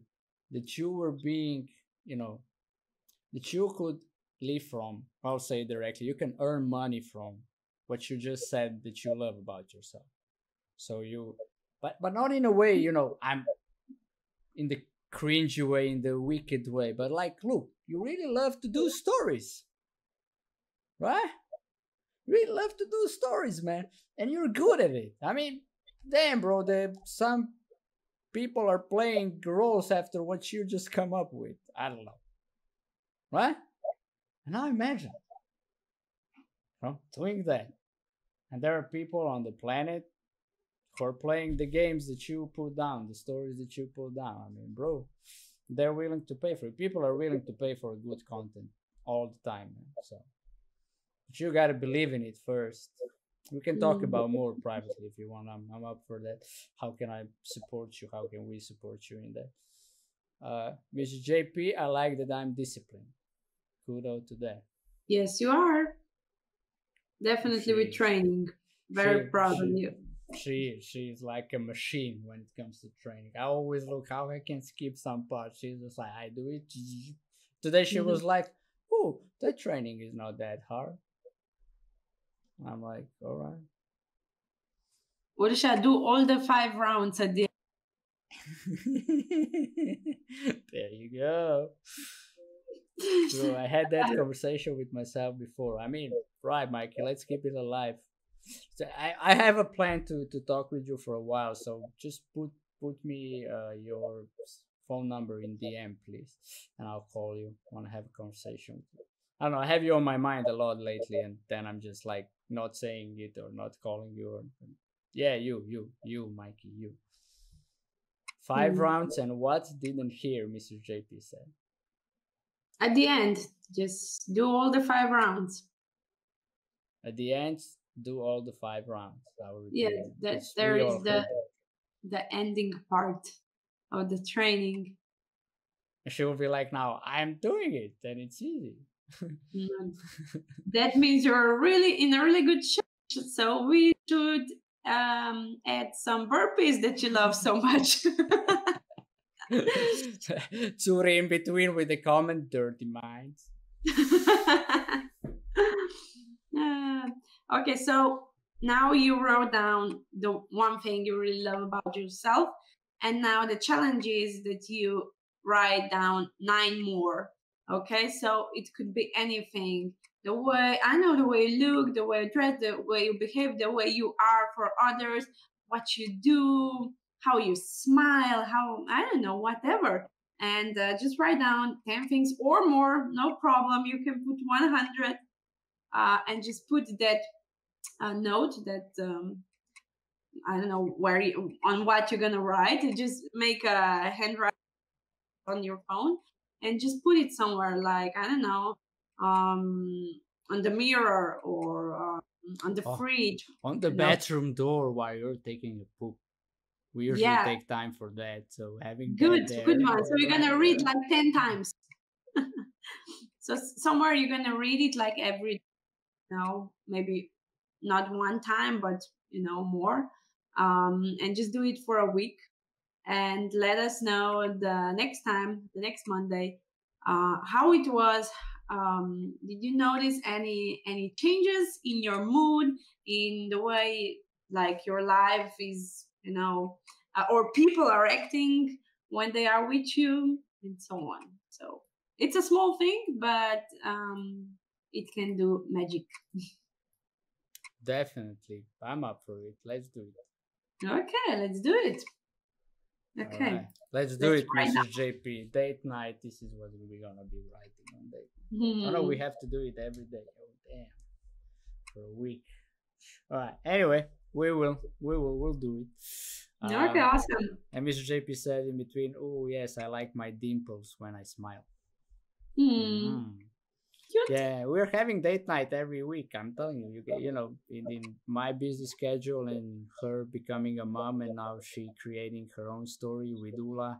that you were being, you know, that you could live from, I'll say directly, you can earn money from what you just said that you love about yourself. So you, but not in a way, I'm in the cringy way, in the wicked way, but like, look, you really love to do stories, right? You really love to do stories, man, and you're good at it. I mean, damn, bro, some people are playing roles after what you just come up with. I don't know, right? And now imagine, doing that. And there are people on the planet who are playing the games that you put down, the stories that you put down. I mean, bro, they're willing to pay for it. People are willing to pay for good content all the time, man. So, but you gotta believe in it first. We can talk Mm. about more privately if you want. I'm up for that. How can I support you? How can we support you in that? Mr. JP, I like that I'm disciplined. Kudos to that. Yes, you are. Definitely with She training. Very she proud of she you. she's like a machine when it comes to training. I always look how I can skip some parts. She's just like I do it. Today she Mhm. was like, "Oh, that training is not that hard." I'm like, "All right." What should I do? All the 5 rounds at the There you go. Bro, I had that conversation with myself before. I mean, right, Mikey, let's keep it alive. So I have a plan to talk with you for a while, so just put me your phone number in DM, please, and I'll call you. Want to have a conversation with you. I don't know. I have you on my mind a lot lately, and then I'm just like not saying it or not calling you. Yeah, you, Mikey, you. Five Hmm. rounds and what didn't hear, Mr. JP said. At the end, just do all the 5 rounds. At the end, do all the 5 rounds. I'll Yes, repeat it that because there we is all heard that. the ending part of the training. And she will be like, now I'm doing it, and it's easy. Mm. That means you're really in a really good shape. So we should add some burpees that you love so much. Tsuri in between with the comment, dirty minds. Uh, okay, so now you wrote down the one thing you really love about yourself, and now the challenge is that you write down 9 more. Okay, so it could be anything. The way I know, the way you look, the way you dress, the way you behave, the way you are for others, what you do, how you smile, how I don't know, whatever. And just write down 10 things or more, no problem. You can put 100 and just put that note that I don't know where you, on what you're gonna write. You just make a handwriting on your phone and just put it somewhere, like I don't know, on the mirror or on the Oh, fridge. on the You know, bathroom door while you're taking a poop. We usually yeah, take time for that, so having good, that good there, one. So you're gonna read like 10 times. So somewhere you're gonna read it like every, maybe not one time, but more, and just do it for a week and let us know the next Monday, how it was. Did you notice any changes in your mood, in the way like your life is, or people are acting when they are with you, and so on. So It's a small thing, but it can do magic. Definitely. I'm up for it. Let's do it. Okay, let's do it. All right. Okay, Let's do let's it, try Mrs. JP. Date night. This is what we're gonna be writing on date. Oh no, we now. have to do it every day. Oh damn. For a week. All right. Anyway, we'll do it. Okay, awesome. And Mr. JP said in between, "Oh yes, I like my dimples when I smile." Hmm. Mm. Cute. Yeah, we're having date night every week. I'm telling you, in my busy schedule and her becoming a mom and now she creating her own story with Ula.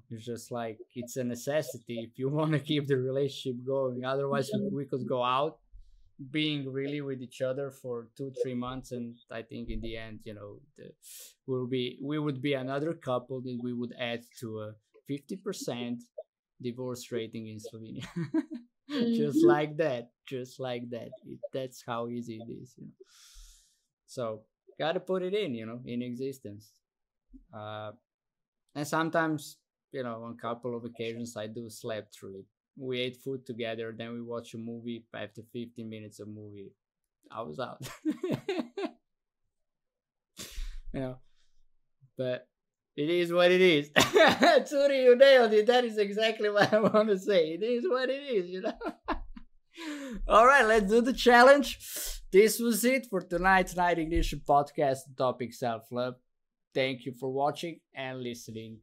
It's just like it's a necessity if you want to keep the relationship going. Otherwise, we could go out being really with each other for 2 3 months, and I think in the end, we would be another couple that we would add to a 50% divorce rating in Slovenia. Just Mhm. like that, just like that. That's how easy it is. So gotta put it in existence. Uh, and sometimes, on a couple of occasions, I do slept through it. We ate food together, then we watch a movie. After 15 minutes of movie, I was out. you know, but it is what it is. Tsuri, you nailed it. That is exactly what I want to say. It is what it is. All right, let's do the challenge. This was it for tonight's Night Ignition podcast, topic self love. Thank you for watching and listening.